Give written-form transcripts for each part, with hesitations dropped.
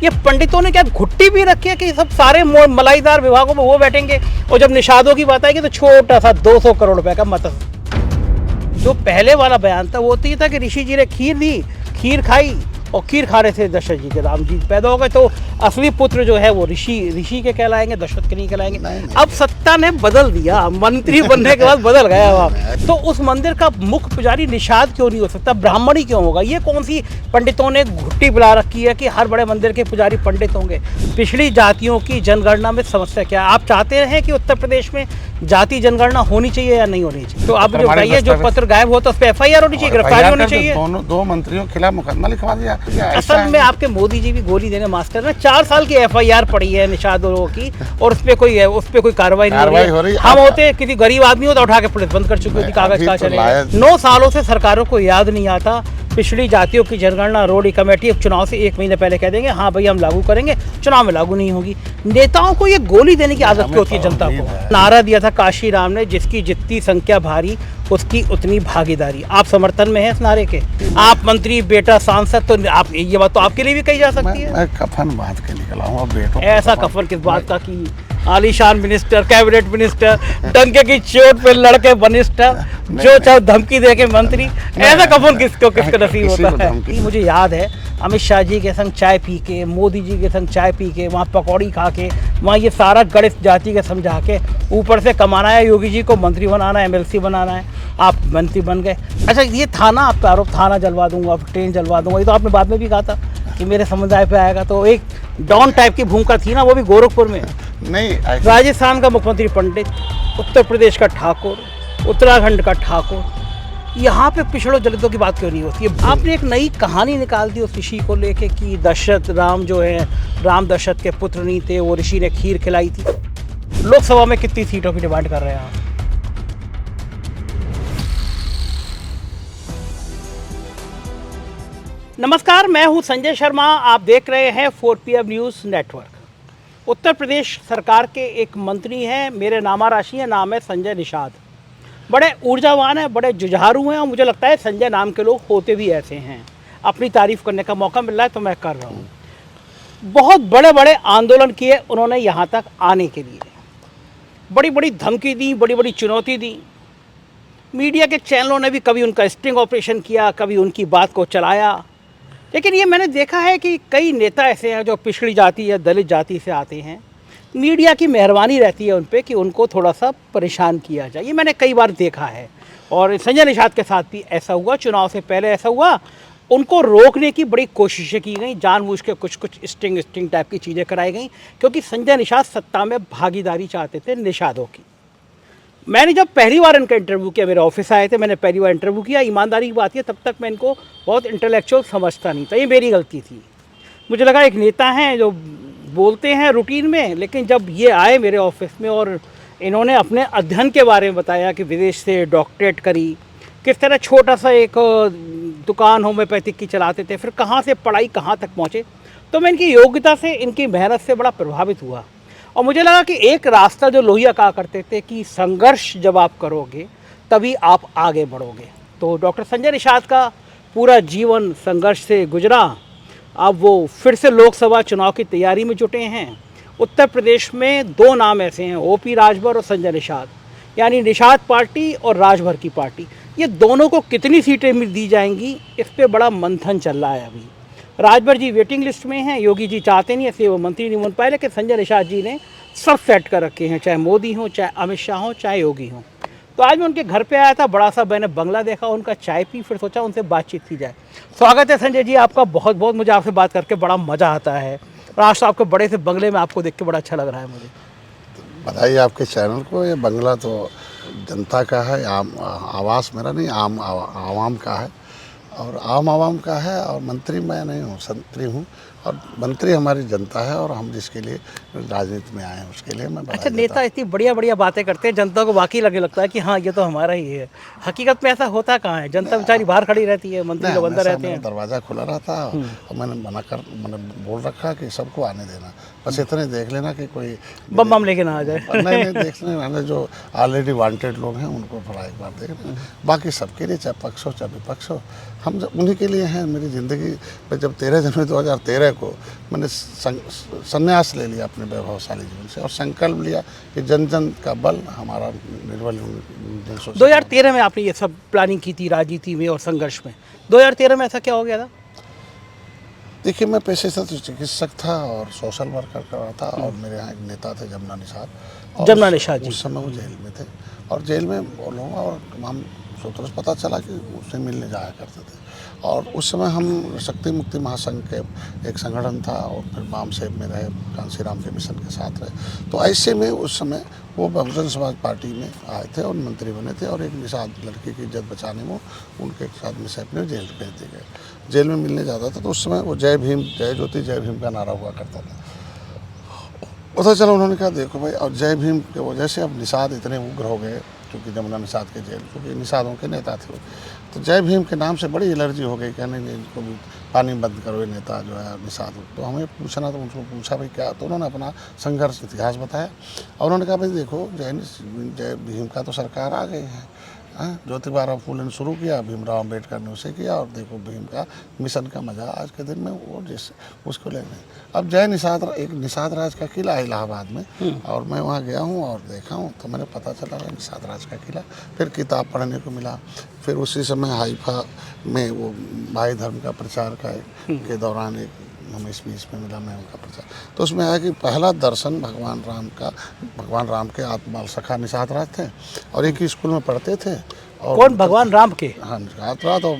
ये पंडितों ने क्या घुट्टी भी रखी है कि सब सारे मलाईदार विभागों में वो बैठेंगे और जब निषादों की बात आएगी तो छोटा सा 200 करोड़ रुपए का मत्स्य। जो पहले वाला बयान था वो तो ये था कि ऋषि जी ने खीर दी, खीर खाई और खीर खा रहे थे दशरथ जी के, राम जी पैदा हो गए तो असली पुत्र जो है वो ऋषि के कहलाएंगे, दशरथ के नहीं कहलाएंगे। नहीं। अब सत्ता ने बदल दिया, मंत्री बनने के बाद बदल गया आप। तो उस मंदिर का मुख्य पुजारी निषाद क्यों नहीं हो सकता, ब्राह्मण ही क्यों होगा? ये कौन सी पंडितों ने घुट्टी बुला रखी है कि हर बड़े मंदिर के पुजारी पंडित होंगे? पिछड़ी जातियों की जनगणना में समस्या क्या है? आप चाहते हैं कि उत्तर प्रदेश में जाति जनगणना होनी चाहिए या नहीं होनी चाहिए? तो आप जो बताइए, जो पत्र गायब हुआ तो उस पर FIR होनी चाहिए, गिरफ्तारी होनी चाहिए। दो मंत्रियों के खिलाफ मुकदमा लिखवा दिया। असल में आपके मोदी जी भी गोली देने मास्टर ना, 4 साल की FIR पड़ी है निषादों की और उस पर कोई कार्रवाई नहीं हो रही। हम होते किसी गरीब आदमी हो तो उठा के पुलिस बंद कर चुकी थी, कागज कहाँ चले। 9 सालों से सरकारों को याद नहीं आता पिछड़ी जातियों की जनगणना। रोडी कमेटी चुनाव से 1 महीने पहले कह देंगे हाँ भाई हम लागू करेंगे, चुनाव में लागू नहीं होगी। नेताओं को ये गोली देने की आदत क्यों होती है जनता को? नारा दिया था काशी राम ने, जिसकी जितनी संख्या भारी उसकी उतनी भागीदारी। आप समर्थन में है इस नारे के? आप मंत्री, बेटा सांसद, तो आप ये बात तो आपके लिए भी कही जा सकती है। मैं कफन बांध के निकला हूँ बेटो। ऐसा कफन किस बात का कि आलीशान मिनिस्टर, कैबिनेट मिनिस्टर, डंके की चोट पे लड़के मिनिस्टर, जो चाहे धमकी दे के मंत्री, ऐसा कफन किसको नसीब होता है? मुझे याद है अमित शाह जी के संग चाय पी के, मोदी जी के संग चाय पी के, वहाँ पकौड़ी खा के, वहाँ ये सारा गणित जाति के समझा के ऊपर से कमाना है, योगी जी को मंत्री बनाना है, MLC बनाना है, आप मंत्री बन गए। अच्छा, ये थाना आप पे आरोप, थाना जलवा दूंगा, ट्रेन जलवा दूंगा, ये तो आपने बाद में भी कहा था कि मेरे समुदाय पे आएगा। तो एक डॉन टाइप की भूमिका थी ना, वो भी गोरखपुर में। नहीं, राजस्थान का मुख्यमंत्री पंडित, उत्तर प्रदेश का ठाकुर, उत्तराखंड का ठाकुर, यहाँ पे पिछड़ों दलितों की बात क्यों नहीं होती है? आपने एक नई कहानी निकाल दी उस ऋषि को लेके कि दशरथ राम जो है, राम दशरथ के पुत्र नहीं थे, वो ऋषि ने खीर खिलाई थी। लोकसभा में कितनी सीटों की डिमांड कर रहे हैं आप? नमस्कार, मैं हूं संजय शर्मा, आप देख रहे हैं 4PM news network. Uttar Pradesh सरकार के एक मंत्री हैं, मेरे नामा राशि है, नाम है संजय निषाद। बड़े ऊर्जावान हैं, बड़े जुझारू हैं और मुझे लगता है संजय नाम के लोग होते भी ऐसे हैं। अपनी तारीफ़ करने का मौका मिल रहा है तो मैं कर रहा हूँ। बहुत बड़े बड़े आंदोलन किए उन्होंने यहाँ तक आने के लिए, बड़ी बड़ी धमकी दी, बड़ी बड़ी चुनौती दी। मीडिया के चैनलों ने भी कभी उनका स्टिंग ऑपरेशन किया, कभी उनकी बात को चलाया। लेकिन ये मैंने देखा है कि कई नेता ऐसे हैं जो पिछड़ी जाति या दलित जाति से आते हैं, मीडिया की मेहरबानी रहती है उन पे कि उनको थोड़ा सा परेशान किया जाए। ये मैंने कई बार देखा है और संजय निषाद के साथ भी ऐसा हुआ, चुनाव से पहले ऐसा हुआ। उनको रोकने की बड़ी कोशिशें की गई, जानबूझ के कुछ स्टिंग टाइप की चीज़ें कराई गई, क्योंकि संजय निषाद सत्ता में भागीदारी चाहते थे निषादों की। मैंने जब पहली बार इनका इंटरव्यू किया, मेरे ऑफिस आए थे, मैंने पहली बार इंटरव्यू किया, ईमानदारी की बात है तब तक मैं इनको बहुत इंटेलेक्चुअल समझता नहीं था, ये मेरी गलती थी। मुझे लगा एक नेता हैं जो बोलते हैं रूटीन में, लेकिन जब ये आए मेरे ऑफिस में और इन्होंने अपने अध्ययन के बारे में बताया कि विदेश से डॉक्टरेट करी, किस तरह छोटा सा एक दुकान होम्योपैथिक की चलाते थे, फिर कहाँ से पढ़ाई कहाँ तक पहुँचे, तो मैं इनकी योग्यता से, इनकी मेहनत से बड़ा प्रभावित हुआ। और मुझे लगा कि एक रास्ता जो लोहिया कहा करते थे कि संघर्ष जब आप करोगे तभी आप आगे बढ़ोगे, तो डॉक्टर संजय निषाद का पूरा जीवन संघर्ष से गुजरा। अब वो फिर से लोकसभा चुनाव की तैयारी में जुटे हैं। उत्तर प्रदेश में 2 नाम ऐसे हैं, OP राजभर और संजय निषाद, यानी निषाद पार्टी और राजभर की पार्टी। ये दोनों को कितनी सीटें दी जाएंगी, इस पर बड़ा मंथन चल रहा है अभी। राजभर जी वेटिंग लिस्ट में हैं, योगी जी चाहते नहीं, इसलिए वो मंत्री नहीं बन पाए, लेकिन संजय निषाद जी ने सब सेट कर रखे हैं, चाहे मोदी हो, चाहे अमित शाह हो, चाहे योगी हो। तो आज मैं उनके घर पे आया था, बड़ा सा मैंने बंगला देखा, उनका चाय पी, फिर सोचा उनसे बातचीत की जाए। स्वागत है संजय जी आपका, बहुत बहुत मुझे आपसे बात करके बड़ा मज़ा आता है और आज तो आपके बड़े से बंगले में आपको देख के बड़ा अच्छा लग रहा है मुझे। बधाई आपके चैनल को। ये बंगला तो जनता का है, आम आवास मेरा नहीं, आवाम का है और आम आवाम का है। और मंत्री मैं नहीं हूँ, संतरी हूँ और मंत्री हमारी जनता है और हम जिसके लिए राजनीति में आए हैं उसके लिए मैं। अच्छा, नेता इतनी बढ़िया बढ़िया बातें करते हैं, जनता को वाकई लगता है कि हाँ ये तो हमारा ही है। हकीकत में ऐसा होता कहाँ है? जनता बेचारी बाहर खड़ी रहती है, मंत्री लोग अंदर रहते हैं। दरवाज़ा खुला रहता है और मैंने बोल रखा कि सबको आने देना, बस इतने देख लेना कि कोई बम लेके ना आ जाए। नहीं देखने जो ऑलरेडी वांटेड लोग हैं उनको थोड़ा एक बार देखना, बाकी सबके लिए चाहे पक्ष हो चाहे विपक्ष हो हम उन्हीं के लिए हैं। मेरी ज़िंदगी में जब 13 जनवरी 2013 को मैंने संन्यास ले लिया अपने वैभवशाली जीवन से और संकल्प लिया कि जन जन का बल हमारा निर्बल जन शोषण। 2013 में आपने ये सब प्लानिंग की थी राजनीति में और संघर्ष में। 2013 में ऐसा क्या हो गया था? देखिए, मैं पेशे से तो चिकित्सक था और सोशल वर्कर कर रहा था और मेरे यहाँ एक नेता थे जमुना निषाद। और जमुना निषाद जी। उस समय वो जेल में थे और जेल में वो लोग और तमाम सूत्रों से पता चला कि उससे मिलने जाया करते थे। और उस समय हम शक्ति मुक्ति महासंघ के एक संगठन था और फिर बाम सेब में रहे, कांसीराम के मिशन के साथ रहे। तो ऐसे में उस समय वो बहुजन समाज पार्टी में आए थे और मंत्री बने थे और एक निषाद लड़की की इज्जत बचाने में उनके साथ में से अपने जेल भेज दिए गए। जेल में मिलने जाता था तो उस समय वो जय भीम जय ज्योति जय भीम का नारा हुआ करता था। पता चला उन्होंने कहा देखो भाई, और जय भीम की वजह से अब निषाद इतने उग्र हो गए क्योंकि जमुना निषाद के जेल, क्योंकि निषादों के नेता थे। तो जय भीम के नाम से बड़ी एलर्जी हो गई, कहने नहीं इनको भी पानी बंद करो, ये नेता जो है निषाद। तो हमें पूछना, तो उनको पूछा भाई क्या, तो उन्होंने अपना संघर्ष इतिहास बताया और उन्होंने कहा भाई देखो जय भीम का तो सरकार आ गई है, ज्योतिबा फूले ने शुरू किया, भीमराव अम्बेडकर ने उसे किया और देखो भीम का मिशन का मजा आज के दिन में वो जिस उसको लेने। अब जय निषाद, एक निषाद राज का किला है इलाहाबाद में और मैं वहाँ गया हूँ और देखा हूँ तो मैंने पता चला निषाद राज का किला। फिर किताब पढ़ने को मिला। फिर उसी समय हाइफा में वो भाई धर्म का प्रचार के दौरान एक हमें स्पीच में मिला, मैं उनका प्रचार, तो उसमें आया कि पहला दर्शन भगवान राम के आत्माल सखा निषाद राज थे और एक ही स्कूल में पढ़ते थे। और कौन? भगवान राम के? हाँ, निषाद राज और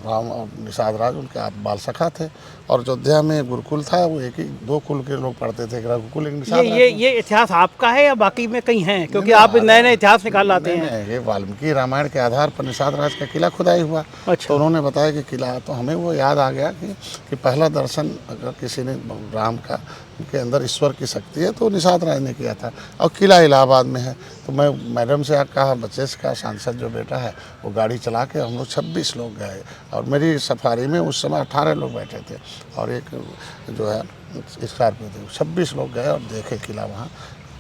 राम और निषाद राज उनके आप बाल सखा थे। और अयोध्या में गुरुकुल था, वो एक ही दो कुल के लोग पढ़ते थे, एक रघुकुल एक निषाद राज। ये इतिहास आपका है या बाकी में कहीं है? क्योंकि आप नए नए इतिहास निकाल लाते हैं। ये वाल्मीकि रामायण के आधार पर निषाद राज का किला खुदाई हुआ। अच्छा। तो उन्होंने बताया कि किला, तो हमें वो याद आ गया कि पहला दर्शन अगर किसी ने राम का के अंदर ईश्वर की शक्ति है तो निषाद राज ने किया था और किला इलाहाबाद में है। तो मैं मैडम से कहा, बच्चे का सांसद जो बेटा है वो गाड़ी चला के, हम लोग 26 लोग गए और मेरी सफारी में उस समय 18 लोग बैठे थे और एक जो है स्कॉर्पियो थे। 26 लोग गए और देखे किला, वहाँ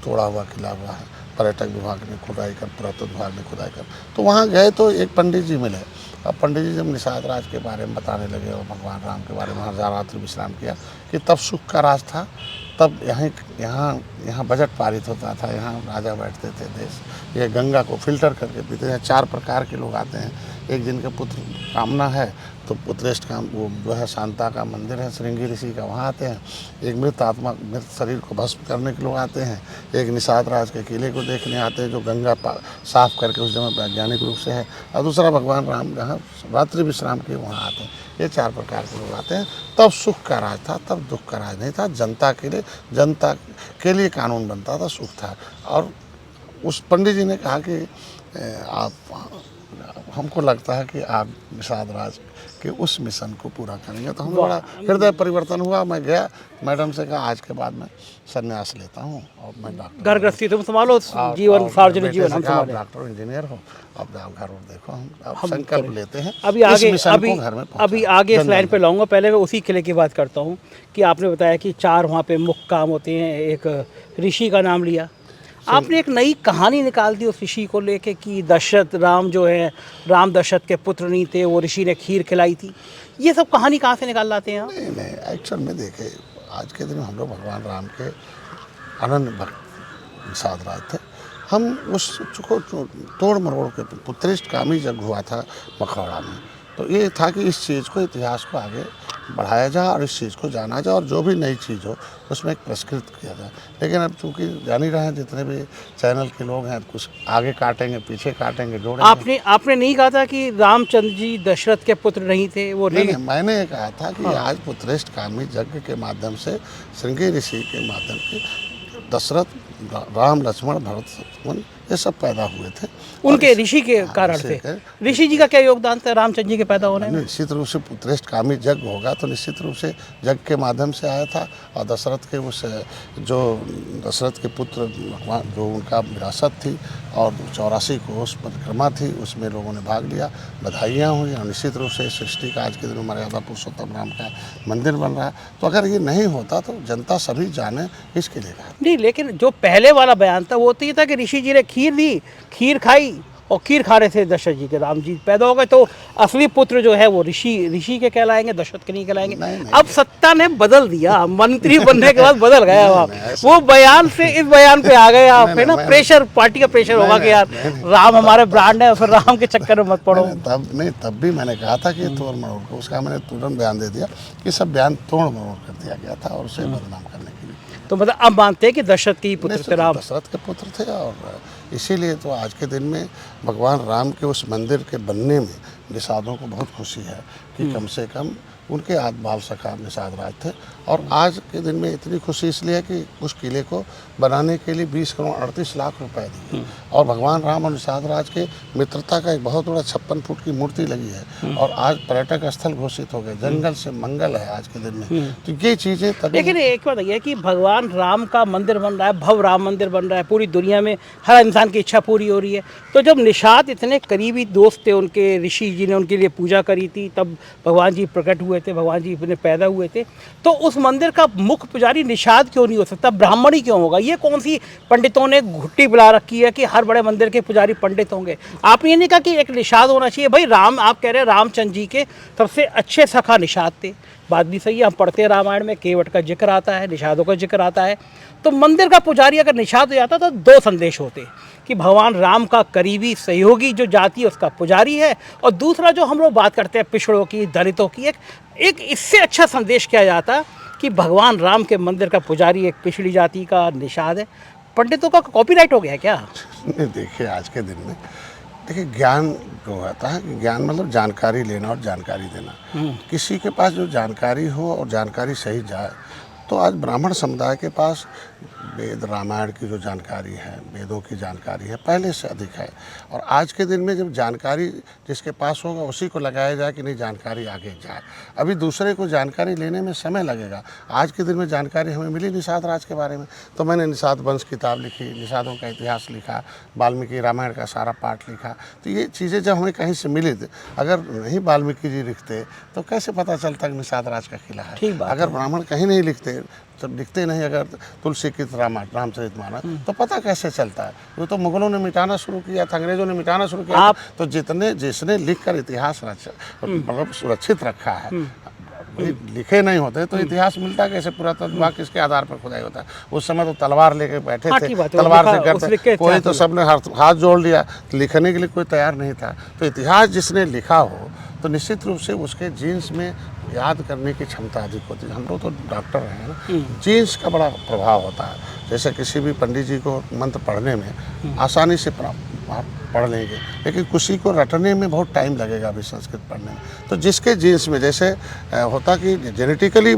तोड़ा हुआ किला हुआ है। पर्यटक विभाग ने खुदाई कर, पुरातत्व विभाग ने खुदाई कर, तो वहाँ गए तो एक पंडित जी मिले। अब पंडित जी जब निषाद राज के बारे में बताने लगे और भगवान राम के बारे में वहाँ रात्रि विश्राम किया कि तब सुख का राज था, तब यहाँ बजट पारित होता था, यहाँ राजा बैठते थे देश, ये गंगा को फिल्टर करके पीते हैं। 4 प्रकार के लोग आते हैं, एक जिनके पुत्र कामना है तो पुत्रेष्ट काम, वो जो है शांता का मंदिर है श्रृंगी ऋषि का, वहाँ आते हैं। एक मृत आत्मा, मृत शरीर को भस्म करने के लोग आते हैं। एक निषाद राज के किले को देखने आते हैं जो गंगा साफ करके उस जगह वैज्ञानिक रूप से है। और दूसरा भगवान राम जहाँ रात्रि विश्राम के वहाँ आते हैं। ये 4 प्रकार के लोग आते हैं। तब सुख का राज था, तब दुख का राज नहीं था। जनता के लिए कानून बनता था, सुख था। और उस पंडित जी ने कहा कि हमको लगता है कि आप निषाद राज के उस मिशन को पूरा करेंगे। तो हमें बड़ा हृदय परिवर्तन हुआ। मैं गया, मैडम से कहा आज के बाद मैं संन्यास लेता हूँ और मैं डॉक्टर, घर गृहस्थी तुम संभालो, जीवन सार्वजनिक जीवन हम आप संभालें। डॉक्टर इंजीनियर हो, अब जाओ घर और देखो, हम संकल्प लेते हैं अभी इस आगे मिशन को घर में अभी आगे इस लाइन पे लाऊंगा। पहले मैं उसी किले की बात करता हूँ कि आपने बताया कि 4 वहाँ पे मुख्य काम होते हैं। एक ऋषि का नाम लिया आपने, एक नई कहानी निकाल दी उस ऋषि को लेके कि दशरथ राम जो है, राम दशरथ के पुत्र नहीं थे, वो ऋषि ने खीर खिलाई थी। ये सब कहानी कहाँ से निकाल लाते हैं आप? नहीं, एक्चुअल में देखे आज के दिन हम लोग भगवान राम के अनन्य भक्त निषाद राज थे। हम उस को तोड़ मरोड़ के पुत्रेष्ट कामी जग हुआ था मखौड़ा में, तो ये था कि इस चीज़ को, इतिहास को आगे बढ़ाया जाए और इस चीज़ को जाना जाए और जो भी नई चीज़ हो उसमें एक पुरस्कृत किया जाए। लेकिन अब चूँकि जान ही रहे हैं जितने भी चैनल के लोग हैं, कुछ आगे काटेंगे, पीछे काटेंगे, जोड़ेंगे। आपने नहीं कहा था कि रामचंद्र जी दशरथ के पुत्र नहीं थे? वो नहीं, मैंने ये कहा था कि आज पुत्रेष्ट कामी यज्ञ के माध्यम से, श्रृंगी ऋषि के माध्यम से दशरथ, राम, लक्ष्मण, भरत, शत्रुघ्न ये सब पैदा हुए थे। उनके ऋषि के कारण से। ऋषि जी का क्या योगदान था रामचंद्र जी के पैदा होने में? निश्चित रूप से पुत्रेष्ट कामी यज्ञ होगा तो निश्चित रूप से यज्ञ के माध्यम से आया था। और दशरथ के जो दशरथ के पुत्र भगवान, जो उनका विरासत थी और 84 कोस परिक्रमा थी, उसमें लोगों ने भाग लिया, बधाइयाँ हुई। और निश्चित रूप से सृष्टि का आज के दिन मर्यादा पुरुषोत्तम राम का मंदिर बन रहा है। तो अगर ये नहीं होता तो जनता सभी जाने इसके लिए कहा नहीं, लेकिन जो पहले वाला बयान था वो तो ये था कि ऋषि जी ने खीर दी, खीर खाई और खीर खा रहे थे दशरथ जी के। राम जी पैदा हो गए तो असली पुत्र जो है वो ऋषि के कहलाएंगे, दशरथ के नहीं कहलाएंगे। नहीं, अब सत्ता ने बदल दिया, मंत्री बनने के बाद बदल गए आप। वो बयान से इस बयान पे आ गए आप, है ना। प्रेशर, पार्टी का प्रेशर होगा कि यार राम हमारे ब्रांड है, फिर राम के चक्कर में मत पड़ो। तब भी मैंने कहा था कि तोड़ मरोड़ को, उसका मैंने तुरंत बयान दे दिया कि सब बयान तोड़ मरोड़ कर दिया गया था और उसे बदनाम करने के लिए। तो मतलब अब मानते हैं कि दशरथ के ही पुत्र थे राम। दशरथ के पुत्र थे और इसीलिए तो आज के दिन में भगवान राम के उस मंदिर के बनने में निषादों को बहुत खुशी है कि कम से कम उनके बाल सखा निषाद राज थे। और आज के दिन में इतनी खुशी इसलिए है कि उस किले को बनाने के लिए 20 करोड़ 38 लाख रुपए दिए और भगवान राम और निषाद राज के मित्रता का एक बहुत बड़ा 56 फुट की मूर्ति लगी है और आज पर्यटक स्थल घोषित हो गए। जंगल से मंगल है आज के दिन में। तो ये चीज़ें तभी। लेकिन एक बात ये है कि भगवान राम का मंदिर बन रहा है, भव्य राम मंदिर बन रहा है, पूरी दुनिया में हर इंसान की इच्छा पूरी हो रही है। तो जब निषाद इतने करीबी दोस्त थे उनके, ऋषि जी ने उनके लिए पूजा करी थी, तब भगवान जी प्रकट हुए थे, भगवान जी अपने पैदा हुए थे, तो उस मंदिर का मुख्य पुजारी निषाद क्यों नहीं हो सकता, ब्राह्मण ही क्यों होगा? ये कौन सी पंडितों ने घुट्टी बुला रखी है कि हर बड़े मंदिर के पुजारी पंडित होंगे? आपने ये नहीं कहा कि एक निषाद होना चाहिए? भाई राम, आप कह रहे हैं रामचंद्र जी के सबसे अच्छे सखा निषाद थे, बात भी सही है। हम पढ़ते हैं रामायण में केवट का जिक्र आता है, निषादों का जिक्र आता है। तो मंदिर का पुजारी अगर निषाद हो जाता तो दो संदेश होते कि भगवान राम का करीबी सहयोगी जो जाति है उसका पुजारी है, और दूसरा जो हम लोग बात करते हैं पिछड़ों की, दलितों की, एक इससे अच्छा संदेश किया जाता कि भगवान राम के मंदिर का पुजारी एक पिछड़ी जाति का निषाद है। पंडितों का कॉपीराइट हो गया क्या? नहीं, देखिए आज के दिन में देखिए ज्ञान जो होता है कि ज्ञान मतलब जानकारी लेना और जानकारी देना। किसी के पास जो जानकारी हो और जानकारी सही जाए, तो आज ब्राह्मण समुदाय के पास वेद रामायण की जो जानकारी है, वेदों की जानकारी है, पहले से अधिक है। और आज के दिन में जब जानकारी जिसके पास होगा उसी को लगाया जाए कि नहीं जानकारी आगे जाए। अभी दूसरे को जानकारी लेने में समय लगेगा। आज के दिन में जानकारी हमें मिली निषाद राज के बारे में, तो मैंने निषाद वंश किताब लिखी, निषादों का इतिहास लिखा, वाल्मीकि रामायण का सारा पाठ लिखा। तो ये चीज़ें जब हमें कहीं से मिली, अगर नहीं वाल्मीकि जी लिखते तो कैसे पता चलता कि निषाद राज का किला है? अगर ब्राह्मण कहीं नहीं लिखते, जब लिखते नहीं, अगर तुलसी की रामचरितमानस, तो पता कैसे चलता है? वो तो मुगलों ने मिटाना शुरू किया था, अंग्रेजों ने मिटाना शुरू किया था। तो जिसने लिखकर इतिहास मतलब सुरक्षित रखा है, लिखे नहीं होते तो इतिहास मिलता कैसे? पुरातत्व किसके आधार पर खुदाई होता है? उस समय तो तलवार लेके बैठे थे, तलवार से करते, कोई तो सबने हाथ जोड़ लिया, लिखने के लिए कोई तैयार नहीं था। तो इतिहास जिसने लिखा हो तो निश्चित रूप से उसके जीन्स में याद करने की क्षमता अधिक होती है। हम लोग तो डॉक्टर हैं ना, जीन्स का बड़ा प्रभाव होता है। जैसे किसी भी पंडित जी को मंत्र पढ़ने में आसानी से आप पढ़ लेंगे, लेकिन किसी को रटने में बहुत टाइम लगेगा अभी संस्कृत पढ़ने में। तो जिसके जीन्स में जैसे होता कि जेनेटिकली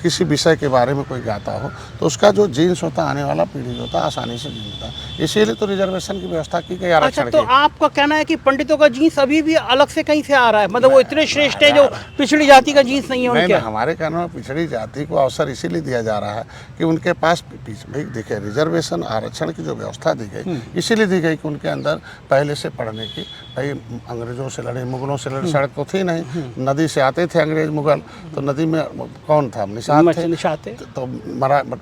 किसी विषय के बारे में कोई गाता हो, तो उसका जो जीन्स होता, आने वाला पीढ़ी होता, आसानी से जीता। इसीलिए तो रिजर्वेशन की व्यवस्था की गई, आरक्षण की। तो आपका कहना है कि पंडितों का जीन्स अभी भी अलग से कहीं से आ रहा है, मतलब वो इतने श्रेष्ठ है जो पिछड़ी जाति का जीन्स नहीं है उनके? हमारे कहने में पिछड़ी जाति को अवसर इसीलिए दिया जा रहा है कि उनके पास देखिए रिजर्वेशन आरक्षण की जो व्यवस्था दी गई, इसीलिए दी गई कि उनके अंदर पहले से पढ़ने की। भाई अंग्रेजों से लड़े, मुगलों से लड़े, सड़क तो थी नहीं, नदी से आते थे अंग्रेज मुगल, तो नदी में कौन था? निषाद थे। तो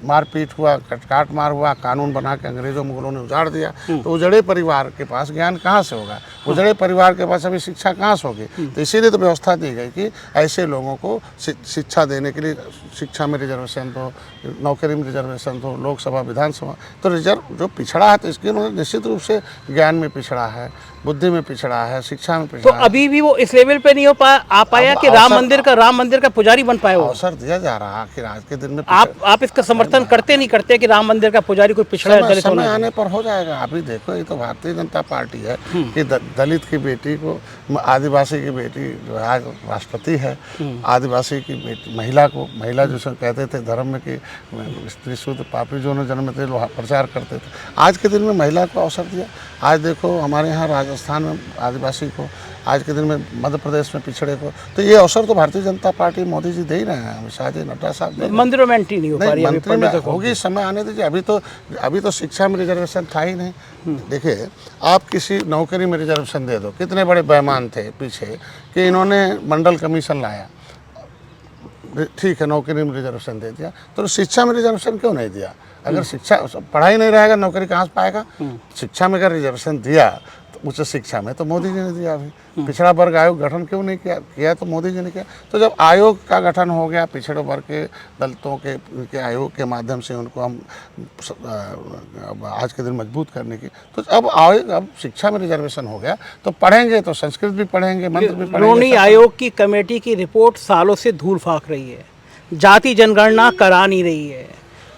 मारपीट हुआ, कटकाट मार हुआ, कानून बना के अंग्रेजों मुगलों ने उजाड़ दिया। तो उजड़े परिवार के पास ज्ञान कहाँ से होगा? उजड़े परिवार के पास अभी शिक्षा कहाँ से होगी? तो इसीलिए तो व्यवस्था दी गई कि ऐसे लोगों को शिक्षा देने के लिए शिक्षा में रिजर्वेशन दो, नौकरी में रिजर्वेशन दो, लोकसभा विधानसभा। तो रिजर्व जो पिछड़ा है, तो इसके उन्होंने निश्चित रूप से ज्ञान में पिछड़ा है, बुद्धि में पिछड़ा है, शिक्षा में पिछड़ा है। तो अभी भी वो इस लेवल पे नहीं हो पाया कि राम मंदिर का पुजारी बन पाए? अवसर दिया जा रहा है आखिर आज के दिन में। आप इसका समर्थन करते नहीं करते कि राम मंदिर का पुजारी कोई पिछड़ा दलित समय आने पर हो जाएगा। अभी देखो, ये तो भारतीय जनता पार्टी है कि दलित की बेटी को, आदिवासी की बेटी जो है आज राष्ट्रपति है, आदिवासी की बेटी महिला जो कहते थे धर्म में कि स्त्री शुद्ध पापी जो ने जन्म थे, प्रचार करते थे। आज के दिन में महिला को अवसर दिया। आज देखो हमारे यहाँ राजस्थान में आदिवासी को, आज के दिन में मध्य प्रदेश में पिछड़े को, तो ये अवसर तो भारतीय जनता पार्टी मोदी जी दे ही रहे हैं, अमित शाह जी, नड्डा साहब। मंदिरों में एंट्री नहीं हो पा रही है, मंत्री में होगी, समय आने दीजिए। अभी तो शिक्षा में रिजर्वेशन था ही नहीं। देखिए, आप किसी नौकरी में रिजर्वेशन दे दो, कितने बड़े बेईमान थे पीछे कि इन्होंने मंडल कमीशन लाया, ठीक है, नौकरी में रिजर्वेशन दे दिया, तो शिक्षा में रिजर्वेशन क्यों नहीं दिया? अगर शिक्षा, पढ़ाई नहीं रहेगा, नौकरी कहाँ से पाएगा? शिक्षा में अगर रिजर्वेशन दिया, तो उच्च शिक्षा में तो मोदी जी ने दिया अभी। पिछड़ा वर्ग आयोग गठन क्यों नहीं किया तो मोदी जी ने किया। तो जब आयोग का गठन हो गया, पिछड़े वर्ग के दलितों के आयोग के माध्यम से उनको हम आज के दिन मजबूत करने की, तो अब शिक्षा में रिजर्वेशन हो गया तो पढ़ेंगे तो संस्कृत भी पढ़ेंगे, मंत्र भी पढ़ेंगे। लोनी आयोग की कमेटी की रिपोर्ट सालों से धूल फाक रही है, जाति जनगणना करा नहीं रही है।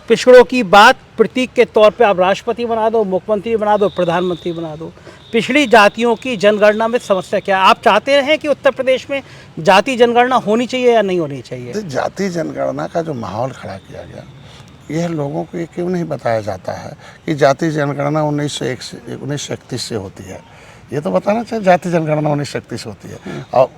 पिछड़ों की बात प्रतीक के तौर पे आप राष्ट्रपति बना दो, मुख्यमंत्री बना दो, प्रधानमंत्री बना दो। पिछड़ी जातियों की जनगणना में समस्या क्या है? आप चाहते हैं कि उत्तर प्रदेश में जाति जनगणना होनी चाहिए या नहीं होनी चाहिए? तो जाति जनगणना का जो माहौल खड़ा किया गया, यह लोगों को ये क्यों नहीं बताया जाता है कि जाति जनगणना 1931 से होती है। ये तो बताना चाहिए जाति जनगणना 1931 से होती है, और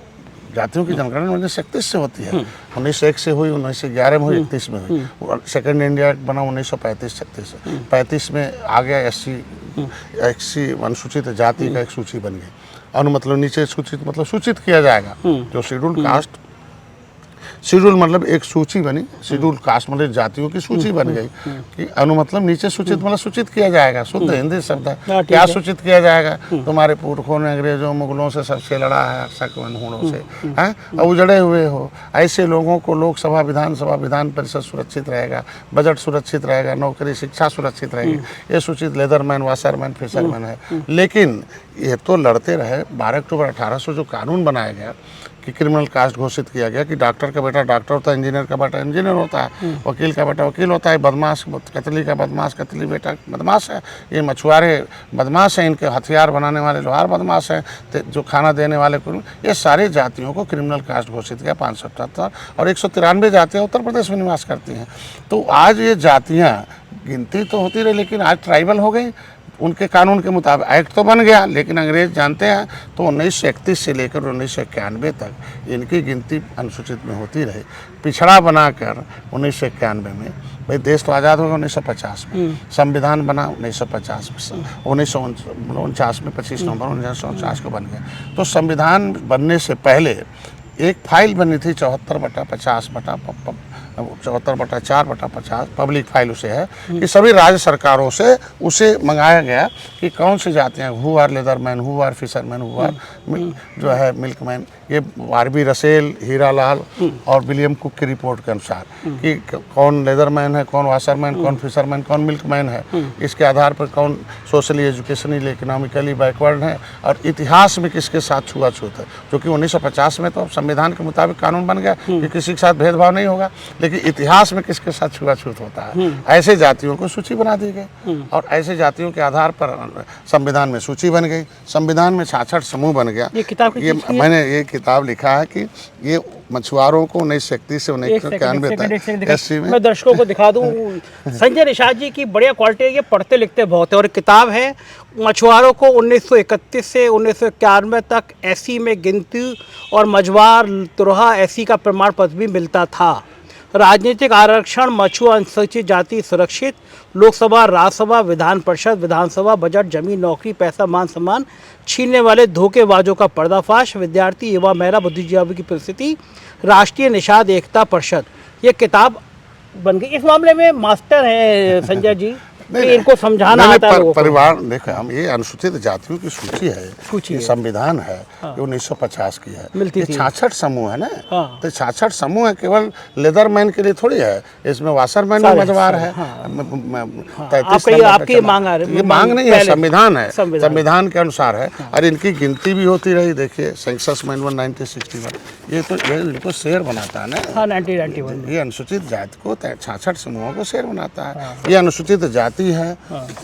जातियों की जनगणना 1931 से होती है। 1901 से हुई, 1911 में हुई, 31 में हुई। सेकंड इंडिया एक्ट बना 1935-36 से। 35 में आ गया SC अनुसूचित जाति का एक सूची बन गई। मतलब नीचे सूचित मतलब सूचित किया जाएगा जो शेड्यूल कास्ट, शेड्यूल मतलब एक सूची बनी, शेड्यूल कास्ट मतलब जातियों की सूची बन गई कि मतलब नीचे सूचित मतलब सूचित किया जाएगा। शुद्ध हिंदी शब्द है। क्या सूचित किया जाएगा? तुम्हारे पुरखों ने अंग्रेजों मुगलों से सबसे लड़ा है, शक से हैं, अब उजड़े हुए हो, ऐसे लोगों को लोकसभा, विधानसभा, विधान परिषद सुरक्षित रहेगा, बजट सुरक्षित रहेगा, नौकरी शिक्षा सुरक्षित रहेगी। ये सूचित लेदरमैन, वाशरमैन, फिशरमैन है। लेकिन ये तो लड़ते रहे। 12 अक्टूबर 1800 जो कानून बनाया गया कि क्रिमिनल कास्ट घोषित किया गया कि डॉक्टर का बेटा डॉक्टर होता है, इंजीनियर का बेटा इंजीनियर होता है, वकील का बेटा वकील होता है, बदमाश कतली का बदमाश कतली बेटा बदमाश है, ये मछुआरे बदमाश हैं, इनके हथियार बनाने वाले लोहार बदमाश हैं, जो खाना देने वाले, ये सारी जातियों को क्रिमिनल कास्ट घोषित किया 578, और 193 जातियाँ उत्तर प्रदेश में निवास करती हैं। तो आज ये जातियाँ गिनती तो होती रही, लेकिन आज ट्राइबल हो गई। उनके कानून के मुताबिक एक्ट तो बन गया, लेकिन अंग्रेज जानते हैं तो 1931 से लेकर 1991 तक इनकी गिनती अनुसूचित में होती रही। पिछड़ा बनाकर 1991 में, भाई देश तो आज़ाद होगा 1950 में, संविधान बना 1950 में, 1949 में 25 नवंबर 1949 को बन गया। तो संविधान बनने से पहले एक फाइल बनी थी 74/4/50 पब्लिक फाइल उसे है कि सभी राज्य सरकारों से उसे मंगाया गया कि कौन सी जातियाँ, who are leatherman, who are fisherman, who are जो है मिल्कमैन। ये आरबी रसेल, हीरालाल और विलियम कुक की रिपोर्ट के अनुसार कि कौन लेदरमैन है, कौन वाशरमैन, कौन फिशरमैन, कौन मिल्कमैन है, इसके आधार पर कौन सोशली, एजुकेशनली, इकोनॉमिकली बैकवर्ड है, और इतिहास में किसके साथ छुआछूत है। जो कि 1950 में तो संविधान के मुताबिक कानून बन गया कि किसी के साथ भेदभाव नहीं होगा, लेकिन इतिहास में किसके साथ छुआछूत होता है। ऐसे जातियों को सूची बना दी गई, और ऐसे जातियों के आधार पर संविधान में सूची बन गई। संविधान में 66 समूह बन गया। ये मैंने ये किताब लिखा है कि ये मछुआरों को 1931 से 1991 तक SC में। मैं दर्शकों को दिखा दूं, संजय निषाद जी की बढ़िया क्वालिटी है, ये पढ़ते लिखते बहुत है। और किताब है मछुआरों को 1931 से 1991 तक SC में गिनती और मझवार तुरहा SC का प्रमाण पत्र भी मिलता था। राजनीतिक आरक्षण, मछुआ अनुसूचित जाति सुरक्षित, लोकसभा, राज्यसभा, विधान परिषद, विधानसभा, बजट, जमीन, नौकरी, पैसा, मान सम्मान छीनने वाले धोखेबाजों का पर्दाफाश, विद्यार्थी, युवा, महिला, बुद्धिजीवी की परिस्थिति, राष्ट्रीय निषाद एकता परिषद। ये किताब बन गई। इस मामले में मास्टर हैं संजय जी, इनको समझाना आता है। परिवार देखो, हम ये अनुसूचित जातियों की सूची है, ये संविधान है, ये 1950 की है। ये 66 समूह है ना, तो 66 समूह है, केवल लेदरमैन के लिए थोड़ी है, इसमें वाशरमैन भी मझवार है। 33 आपकी मांग ये मांग नहीं है, संविधान है, संविधान के अनुसार है। और इनकी गिनती भी होती रही। देखिए सेंसस मैनुअल 1961, ये तो ये इनको शेर बनाता है ना, 1991 ये अनुसूचित जाति को 66 समूहों को शेर बनाता है। ये अनुसूचित जाति है,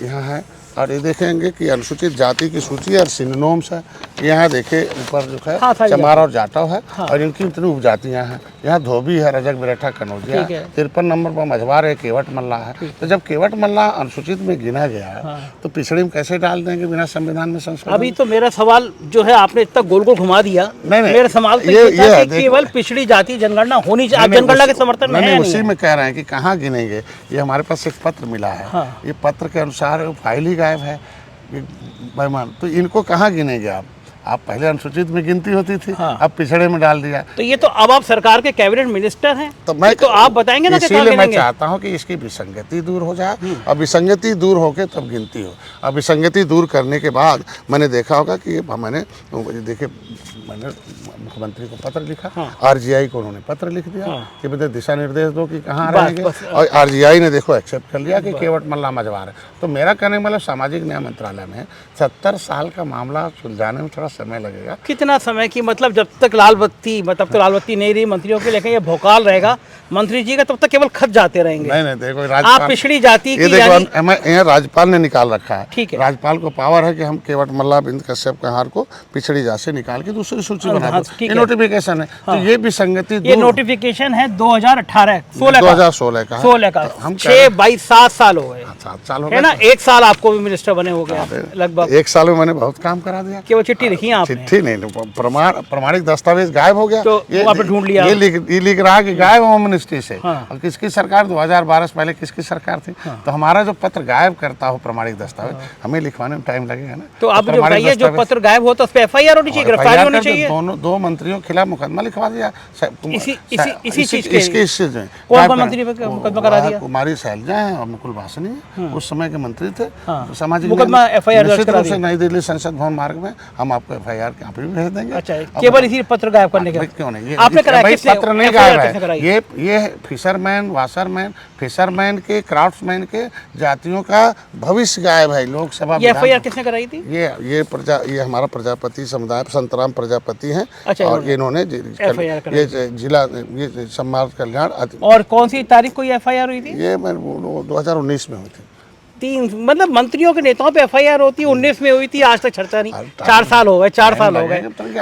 यहाँ है। और ये देखेंगे कि अनुसूचित जाति की सूची और सिनोनिम्स है। यहाँ देखिए ऊपर जो है चमार और जाटव है, और इनकी इतनी उपजातियाँ हैं। यहाँ धोबी है, रजक, बिरठा, कनौजिया। 53 नंबर पर मझवार है, केवट मल्ला है। तो जब केवट मल्ला अनुसूचित में गिना गया तो पिछड़ी में कैसे डाल देंगे बिना संविधान में संशोधन? अभी तो मेरा सवाल जो है, आपने इतना गोल गोल घुमा दिया। नहीं, मेरा सवाल तो ये था कि केवल पिछड़ी जाति जनगणना होनी चाहिए। आप जनगणना के समर्थन में हैं? उसी में कह रहे हैं कि कहाँ गिनेंगे। ये हमारे पास एक पत्र मिला है, ये पत्र के अनुसार फाइल ही गायब है बेईमान। तो इनको कहाँ गिनेंगे आप? आप पहले अनुसूचित में गिनती होती थी, हाँ। अब पिछड़े में डाल दिया। तो ये तो अब आप सरकार के कैबिनेट मिनिस्टर हैं, तो मैं तो आप बताएंगे ना कि क्या इसीलिए मैं गिनेंगे? चाहता हूं कि इसकी विसंगति दूर हो जाए और विसंगति दूर होके तब गिनती हो। अब विसंगति दूर करने के बाद मैंने देखा होगा कि मैंने मुख्यमंत्री को पत्र लिखा, आरजीआई को उन्होंने पत्र लिख दिया कि मुझे दिशा निर्देश दो कि कहाँ रहेंगे, और आरजीआई ने देखो एक्सेप्ट कर लिया कि केवट मल्ला मजवार है। तो मेरा कहने का मतलब सामाजिक न्याय मंत्रालय में 70 साल का मामला सुलझाने में थोड़ा समय लगेगा। कितना समय की, मतलब जब तक लाल बत्ती, मतलब तो लाल बत्ती नहीं रही मंत्रियों के, लेकिन ये भोकाल रहेगा मंत्री जी का, तब तक केवल खत जाते रहेंगे। नहीं देखो, आप राज्यपाल पिछड़ी जाति ये की देखो, मैं यहाँ राज्यपाल ने निकाल रखा है। ठीक है। राज्यपाल को पावर है कि हम केवट मल्ला बिंद कश्यप कहार को पिछड़ी जाति से निकाल के दूसरी सूची बना दो। ठीक ये है। नोटिफिकेशन है। तो ये विसंगति ये नोटिफिकेशन है 2018 16 का 2016 का है। 16 का, हम 6 22 7 साल हो गए 7 साल हो है गए। ना। 1 साल आपको भी मिनिस्टर बने हो गया लगभग। 1 साल में मैंने बहुत काम करा दिया। केवल चिट्ठी लिखी है आपने? चिट्ठी नहीं, प्रमाणिक दस्तावेज गायब हो गया। तो वो आपने ढूंढ लिया? ये लिख रहा है कि गायब होम मिनिस्ट्री से। हाँ। और किसकी सरकार, 2012 से पहले किसकी सरकार थी? तो हमारा जो पत्र गायब करता हो प्रमाणिक दस्तावेज, हमें लिखवाने में टाइम लगेगा ना। तो आप जो बताइए, जो पत्र गायब हो तो उस पर FIR होनी चाहिए, गिरफ्तारी होनी चाहिए। दो मंत्रियों के खिलाफ मुकदमा लिखवा दिया। इसी चीज के इस चीज में कौन मंत्री पे मुकदमा करा दिया? कुमारी शैलजा है और मुकुल वासनी है, उस समय के मंत्री थे। सामाजिक मुकदमा FIR दर्ज करा दिया। नई दिल्ली संसद भवन मार्ग में हम आपको FIR यहाँ पे भी भेज देंगे। अच्छा, केवल इसी पत्र गायब करने के? क्यों नहीं, आपने कराया? किसने? पत्र नहीं गायब है। ये फिशरमैन, वाशरमैन, फिशरमैन के, क्राफ्ट्समैन के जातियों का भविष्य गायब है। लोकसभा ये FIR किसने कराई थी? ये हमारा प्रजापति समुदाय, संतराम प्रजापति हैं। अच्छा, और इन्होंने ये जिला ये समाज कल्याण। और कौन सी तारीख को ये FIR हुई थी? ये 2019 में हुई थी। 3 मतलब मंत्रियों के नेताओं पे FIR होती है, 19 में हुई थी, आज तक चर्चा नहीं। 4 साल हो गए, 4 साल हो गए।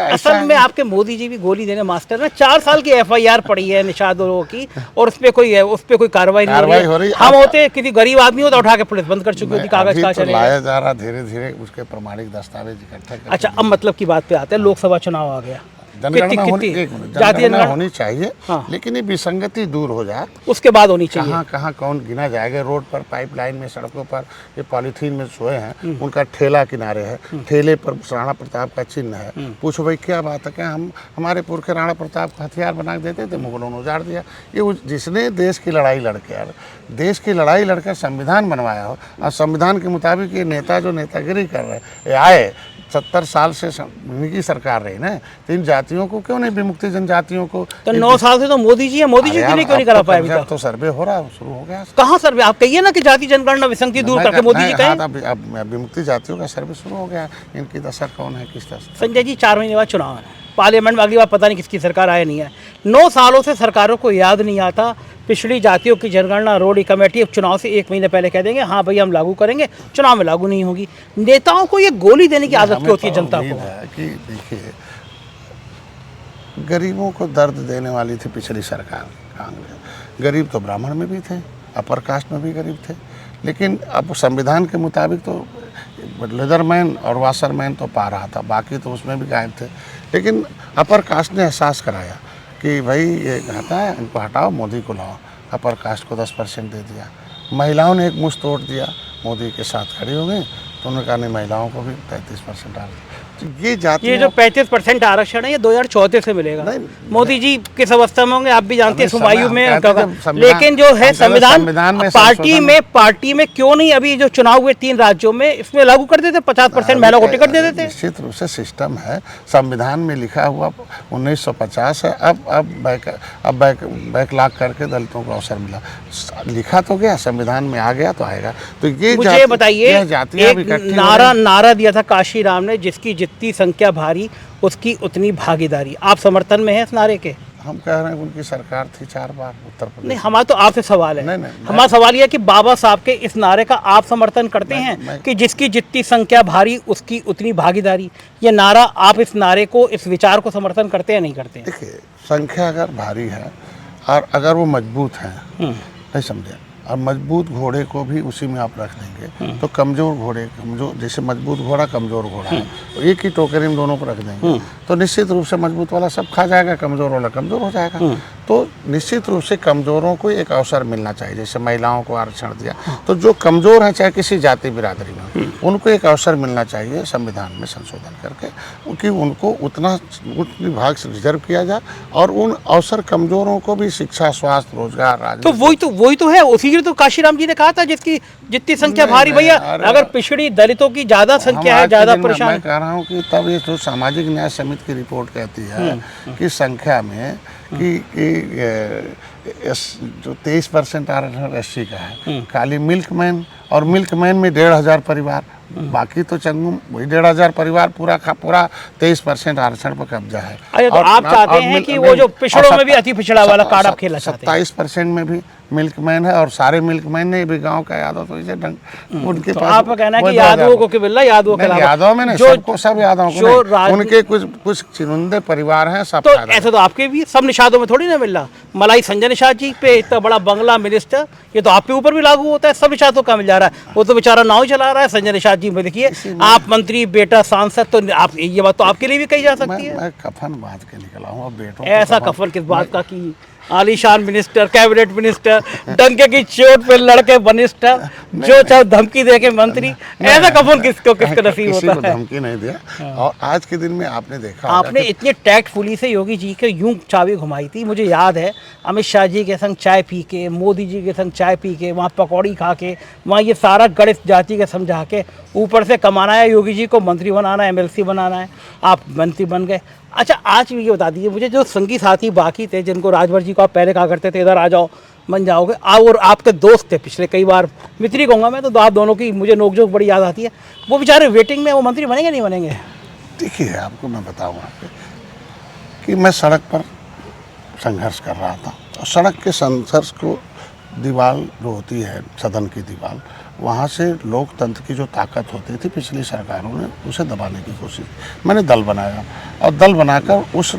असल में आपके मोदी जी भी गोली देने मास्टर है। 4 साल की FIR पड़ी है निषाद लोगों की, और उस पे कोई कार्रवाई नहीं हो रही है। हम होते किसी गरीब आदमी हो तो उठा के पुलिस बंद कर चुकी होती, कागज का चले लाया जा रहा धीरे धीरे उसके प्रमाणिक दस्तावेज इकट्ठे। अच्छा, अब मतलब की बात पे आते हैं। लोकसभा चुनाव आ गया, जनगणना होनी चाहिए, लेकिन ये विसंगति दूर हो जाए, उसके बाद होनी चाहिए। कहाँ कौन गिना जाएगा? रोड पर, पाइपलाइन में, सड़कों पर ये पॉलीथीन में सोए हैं, उनका ठेला किनारे है, ठेले पर राणा प्रताप का चिन्ह है। पूछो भाई क्या बात है, क्या हमारे पुरखे राणा प्रताप को हथियार बना के देते थे, मुगलों ने उजाड़ दिया। ये जिसने देश की लड़ाई लड़कर संविधान बनवाया हो, और संविधान के मुताबिक ये नेता जो नेतागिरी कर रहे हैं, आए 70 साल से उनकी सरकार रही ना, तो इन जातियों को क्यों नहीं, विमुक्ति जनजातियों को? तो 9 साल से तो मोदी जी है, मोदी जी क्यों नहीं करा पाए अभी तक? तो सर्वे हो रहा है, शुरू हो गया। कहाँ सर्वे? आप कहिए ना कि जाति जनगणना विसंगति दूर करके मोदी जी कहें। अब विमुक्ति जातियों का सर्वे शुरू हो गया। इनकी दशा कौन है, किस दशा? संजय जी, 4 महीने बाद चुनाव है, पार्लियामेंट में अगली बार पता नहीं किसकी सरकार आए नहीं है। 9 सालों से सरकारों को याद नहीं आता पिछड़ी जातियों की जनगणना, रोडी कमेटी। चुनाव से 1 महीने पहले कह देंगे हाँ भाई हम लागू करेंगे, चुनाव में लागू नहीं होगी। नेताओं को ये गोली देने की आदत क्यों होती है जनता को? कि देखिए, गरीबों को दर्द देने वाली थी पिछली सरकार कांग्रेस। गरीब तो ब्राह्मण में भी थे, अपर कास्ट में भी गरीब थे, लेकिन अब संविधान के मुताबिक तो लेदरमैन और वाशरमैन तो पा रहा था, बाकी तो उसमें भी गायब थे। लेकिन अपर कास्ट ने एहसास कराया कि भाई ये कहता है, इनको हटाओ, मोदी को लाओ। अपर कास्ट को 10% दे दिया। महिलाओं ने एक मुश्त तोड़ दिया, मोदी के साथ खड़ी हो गई, तो उन्होंने कहा नहीं, महिलाओं को भी 33% आ रहा। ये जो 35% आरक्षण है ये 2034 से मिलेगा। मोदी जी किस अवस्था में होंगे आप भी जानते हैं, सुबायु में। लेकिन जो है संविधान में पार्टी में क्यों नहीं अभी जो चुनाव हुए 3 राज्यों में, इसमें लागू कर देते, 50% महिलाओं को टिकट दे देते। निश्चित रूप से सिस्टम है, संविधान में लिखा हुआ 1950 है। अब बैकलॉग करके दलितों को अवसर मिला, लिखा तो गया, संविधान में आ गया तो आएगा। तो ये मुझे बताइए, एक नारा दिया था काशी राम ने, जिसकी जितनी संख्या भारी उसकी उतनी भागीदारी। आप समर्थन में है इस नारे के? हम कह रहे हैं उनकी सरकार थी 4 बार उत्तर प्रदेश। नहीं, हमारा तो आपसे सवाल है। नहीं, हमारा सवाल यह है कि बाबा साहब के इस नारे का आप समर्थन करते हैं कि जिसकी जितनी संख्या भारी उसकी उतनी भागीदारी? ये नारा, आप इस नारे को, इस विचार को समर्थन करते हैं नहीं करते हैं? देखिए, संख्या अगर भारी है और अगर वो मजबूत है, नहीं समझे, और मजबूत घोड़े को भी उसी में आप रख देंगे तो कमज़ोर घोड़े, कमज़ोर जैसे मजबूत घोड़ा कमज़ोर घोड़ा है, तो एक ही टोकरी में दोनों को रख देंगे तो निश्चित रूप से मजबूत वाला सब खा जाएगा, कमज़ोर वाला कमज़ोर हो जाएगा। तो निश्चित रूप से कमज़ोरों को एक अवसर मिलना चाहिए। जैसे महिलाओं को आरक्षण दिया, तो जो कमज़ोर हैं चाहे किसी जाति बिरादरी में, उनको एक अवसर मिलना चाहिए संविधान में संशोधन करके, क्योंकि उनको उतनी भाग से रिजर्व किया जाए और उन अवसर कमज़ोरों को भी शिक्षा, स्वास्थ्य, रोजगार, तो वही तो है। उसी लिए तो काशीराम जी ने कहा था जिसकी जितनी संख्या भारी भैया, अगर पिछड़ी दलितों की ज्यादा संख्या है, ज्यादा परेशान। मैं कह रहा हूँ कि तब ये जो सामाजिक न्याय समिति की रिपोर्ट कहती है कि संख्या में कि जो 23% आरक्षण एससी का है, खाली मिल्कमैन और मिल्कमैन में 1,500 परिवार, बाकी तो चंगुम वही 1,500 परिवार पूरा का पूरा 23% आरक्षण पर कब्जा है। अरे तो आप चाहते हैं कि वो जो पिछड़ों में भी अति पिछड़ा वाला कार्ड आप खेलना चाहते हैं। 27% में भी मिल्कमैन है और सारे मिल्कमैन ने भी गांव का यादव तो इसे उनके तो पास आप कहना है कि यादवों को क्यों मिल रहा है? यादवों के अलावा यादव में नहीं, सबको, सब यादव को नहीं, उनके कुछ चुनिंदे परिवार हैं सब। तो ऐसा तो आपके भी सब निषादों में थोड़ी ना मिल रहा। मलाई संजय निषाद जी पे इतना बड़ा बंगला मिनिस्टर, ये तो आपके ऊपर भी लागू होता है, सब निषादों का मिल जा रहा है। वो तो बेचारा नाव चला रहा है संजय निषाद जी में, देखिए आप मंत्री, बेटा सांसद, तो आप ये बात तो आपके लिए भी कही जा सकती है। मैं कफन बांध के निकला हूँ, अब बेटों ऐसा कफन किस बात का कि आलीशान मिनिस्टर, कैबिनेट मिनिस्टर, डंके की चोट पे लड़के मिनिस्टर, जो चाहे धमकी दे के मंत्री, ऐसा कफन किसको नसीब होता है? धमकी नहीं दिया। और आज के दिन में आपने देखा, आपने इतने टैक्टफुली से योगी जी के यूं चाबी घुमाई थी, मुझे याद है अमित शाह जी के संग चाय पी के, मोदी जी के संग चाय पी के, वहाँ पकौड़ी खा के, वहाँ ये सारा गणित जाति के समझा के ऊपर से कमाना है, योगी जी को मंत्री बनाना है, MLC बनाना है, आप मंत्री बन गए। अच्छा, आज ये बता दीजिए मुझे, जो संगी साथी बाकी थे जिनको राजभर जी को आप पहले कहा करते थे इधर आ जाओ बन जाओगे, और आपके दोस्त थे पिछले कई बार, मित्री कहूँगा मैं, तो आप दोनों की मुझे नोकझोंक बड़ी याद आती है, वो बेचारे वेटिंग में, वो मंत्री बनेंगे नहीं बनेंगे? देखिए आपको मैं बताऊँगा कि मैं सड़क पर संघर्ष कर रहा था और सड़क के संघर्ष को दीवार जो होती है, सदन की दीवार, वहाँ से लोकतंत्र की जो ताकत होती थी पिछली सरकारों ने उसे दबाने की कोशिश, मैंने दल बनाया और दल बनाकर उस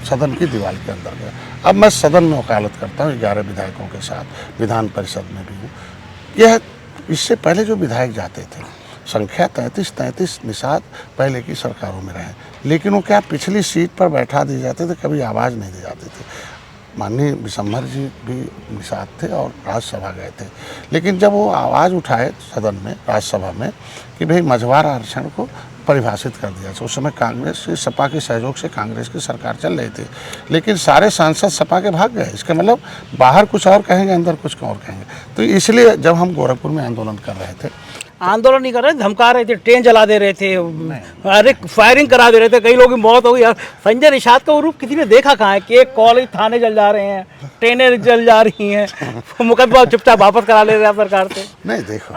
सदन की दीवार के अंदर गया। अब मैं सदन में वकालत करता हूँ 11 विधायकों के साथ, विधान परिषद में भी हूँ। यह इससे पहले जो विधायक जाते थे, संख्या 33 निषाद पहले की सरकारों में रहे, लेकिन वो क्या पिछली सीट पर बैठा दिए जाते थे, कभी आवाज़ नहीं दी जाती थी। माननीय विशंभर जी भी निषाद थे और राज्यसभा गए थे, लेकिन जब वो आवाज़ उठाए सदन में, राज्यसभा में, कि भाई मझवार आरक्षण को परिभाषित कर दिया, तो उस समय कांग्रेस के, सपा के सहयोग से कांग्रेस की सरकार चल रही थी, लेकिन सारे सांसद सपा के भाग गए। इसका मतलब बाहर कुछ और कहेंगे, अंदर कुछ और कहेंगे। तो इसलिए जब हम गोरखपुर में आंदोलन कर रहे थे, आंदोलन नहीं कर रहे थे, धमका रहे थे, ट्रेन जला दे रहे थे, अरे फायरिंग करा दे रहे थे, कई लोगों की मौत हो गई। यार संजय निषाद का रूप किसी ने देखा कहाँ है कि एक कॉलेज, थाने जल जा रहे हैं, ट्रेनें जल जा रही हैं, मुकदमा चुपचाप वापस करा ले रहे हैं सरकार से। नहीं देखो,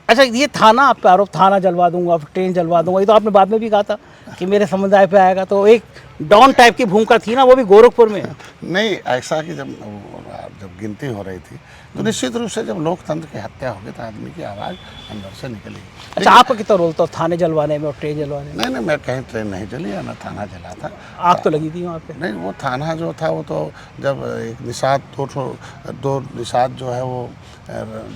अच्छा, ये थाना आप पे आरोप, थाना जलवा दूंगा, ट्रेन जलवा दूंगा, ये तो आपने बाद में भी कहा था कि मेरे समुदाय पे आएगा, तो एक डॉन टाइप की भूमिका थी ना, वो भी गोरखपुर में। नहीं, ऐसा कि जब गिनती हो रही थी तो निश्चित रूप से जब लोकतंत्र की हत्या होगी तो आदमी की आवाज़ अंदर से निकलेगी। अच्छा, आपका कितना रोल था थाने जलवाने में और ट्रेन जलवाने में? नहीं, मैं कहीं ट्रेन नहीं जली या ना थाना जला था। आग तो लगी थी वहाँ पे? नहीं, वो थाना जो था वो तो जब एक निषाद, दो निषाद जो है वो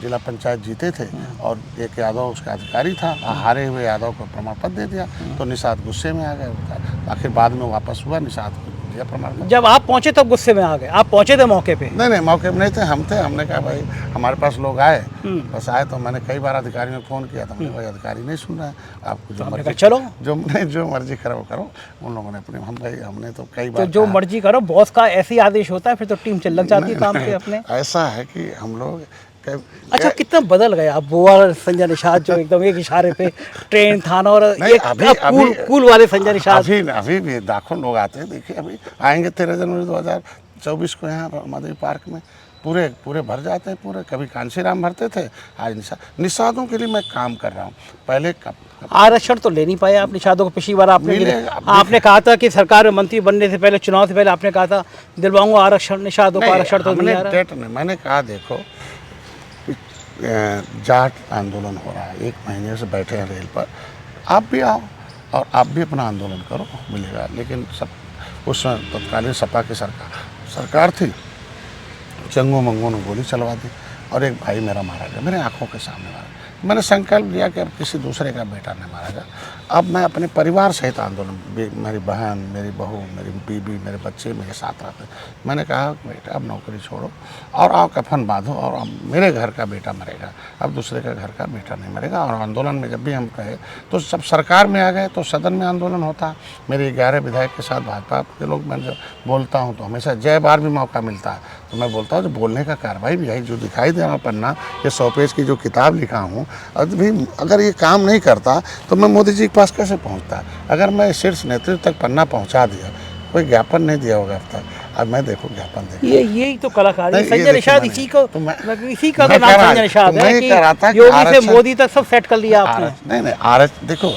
जिला पंचायत जीते थे और एक यादव उसका अधिकारी था, हारे हुए यादव को प्रमाण पत्र दे दिया, तो निषाद गुस्से में आ गए। आखिर बाद में वापस हुआ, निषाद को दिया प्रमाण पत्र। जब आप पहुंचे तब गुस्से में आ गए? आप पहुंचे थे मौके पे? नहीं, मौके पे नहीं थे, हम थे। हमने कहा भाई हमारे पास लोग आए, बस आए तो मैंने कई बार अधिकारी में फ़ोन किया था, भाई अधिकारी नहीं सुन रहा है, आपको जो मर्जी चलो, जो मर्जी करो। उन लोगों ने अपने, हमने तो कई बार, तो जो मर्जी करो, बॉस का ऐसे आदेश होता है, फिर तो टीम लग जाती है काम पे अपने। ऐसा है कि हम लोग अच्छा, कितना बदल गया अब वो वाला संजय निषाद जो एकदम एक इशारे पे ट्रेन, थाना, और एक कूल वाले संजय निषाद। अभी भी लाखों लोग आते हैं। देखिए अभी आएंगे 13 जनवरी 2024 को यहाँ माधवी पार्क में, पूरे भर जाते हैं पूरे। कभी कांशीराम भरते थे, आज निषादों के लिए मैं काम कर रहा हूँ। पहले आरक्षण तो ले नहीं पाए आप निषादों को। पिछली बार आपने कहा था कि सरकार में मंत्री बनने से पहले, चुनाव से पहले आपने कहा था दिलवाऊंगा आरक्षण, निषादों को आरक्षण तो नहीं आ रहा। मैंने कहा देखो, जाट आंदोलन हो रहा है, 1 महीने से बैठे हैं रेल पर, आप भी आओ और आप भी अपना आंदोलन करो, मिलेगा। लेकिन सब उस तत्कालीन सपा की सरकार थी, चंगू मंगू ने गोली चलवा दी। और एक भाई मेरा मारा गया, मेरे आंखों के सामने मारा गया। मैंने संकल्प लिया कि अब किसी दूसरे का बेटा नहीं मारा गया। अब मैं अपने परिवार सहित आंदोलन, मेरी बहन, मेरी बहू, मेरी बीबी, मेरे बच्चे मेरे साथ रहते। मैंने कहा बेटा अब नौकरी छोड़ो और आओ कफन बांधो, और अब मेरे घर का बेटा मरेगा, अब दूसरे का घर का बेटा नहीं मरेगा। और आंदोलन में जब भी हम कहे तो सब सरकार में आ गए तो सदन में आंदोलन होता। मेरे 11 विधायक के साथ भाजपा के लोग, मैं जब बोलता हूँ तो हमेशा जय बार भी मौका मिलता है तो मैं बोलता हूँ जो बोलने का कार्रवाई भी है, जो दिखाई दे रहा पन्ना, ये 100 पेज की जो किताब लिखा हूँ, अभी अगर ये काम नहीं करता तो मैं मोदी जी के पास कैसे पहुँचता। अगर मैं शीर्ष नेतृत्व तक पन्ना पहुँचा दिया, कोई ज्ञापन नहीं दिया होगा अब तक, अब मैं देखो ज्ञापन देखो। यही तो कलाकारी नहीं, संजय निषाद, इसी को तो इसी का तो नाम संजय निषाद है कि योगी से मोदी तक सब सेट कर लिया आपने। नहीं आरक्षण देखो,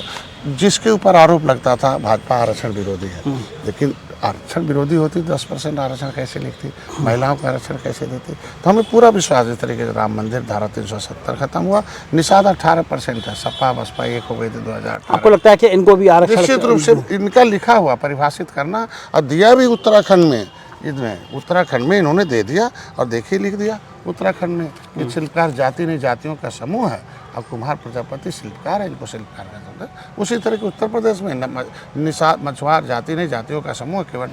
जिसके ऊपर आरोप लगता था भाजपा आरक्षण विरोधी है, लेकिन आरक्षण विरोधी होती 10% आरक्षण कैसे लिखती, महिलाओं का आरक्षण कैसे देती। तो हमें पूरा विश्वास इस तरीके से राम मंदिर धारा 370 खत्म हुआ, निषाद 18% है, सपा बसपा एक हो गई थी 2018। आपको लगता है कि इनको भी आरक्षण निश्चित रूप से इनका लिखा हुआ परिभाषित करना, और दिया भी उत्तराखंड में, उत्तराखंड में इन्होंने दे दिया, और देखिए लिख दिया उत्तराखंड में कि शिल्पकार जाति नहीं जातियों का समूह है, और कुम्हार प्रजापति शिल्पकार है, इनको शिल्पकार का समूह। उसी तरह के उत्तर प्रदेश में निषाद मछुआर जाति नहीं जातियों का समूह केवल।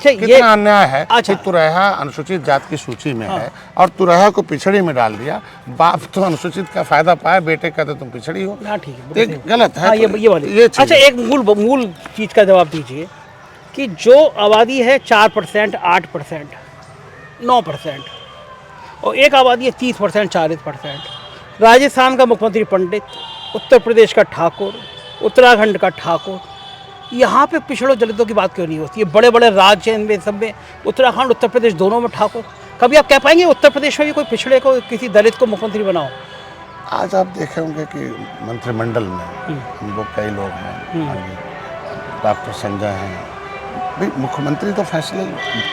कितना अन्याय है कि तुरहा अनुसूचित जाति की सूची में है और तुरहा को पिछड़ी में डाल दिया। बाप तो अनुसूचित का फायदा पाए, बेटे का तो तुम पिछड़ी हो, ठीक है, गलत है। ये अच्छा, एक मूल चीज का जवाब दीजिए कि जो आबादी है 4%, 8%, 9%, और एक आबादी है 30%, 40%। राजस्थान का मुख्यमंत्री पंडित, उत्तर प्रदेश का ठाकुर, उत्तराखंड का ठाकुर, यहाँ पे पिछड़ों दलितों की बात क्यों नहीं होती है? बड़े बड़े राज्य इनमें सब में, उत्तराखंड उत्तर प्रदेश दोनों में ठाकुर। कभी आप कह पाएंगे उत्तर प्रदेश में भी कोई पिछड़े को, किसी दलित को मुख्यमंत्री बनाओ? आज आप देखे होंगे कि मंत्रिमंडल में हम लोग कई लोग हैं, डॉक्टर संजय हैं, भाई मुख्यमंत्री तो फैसले,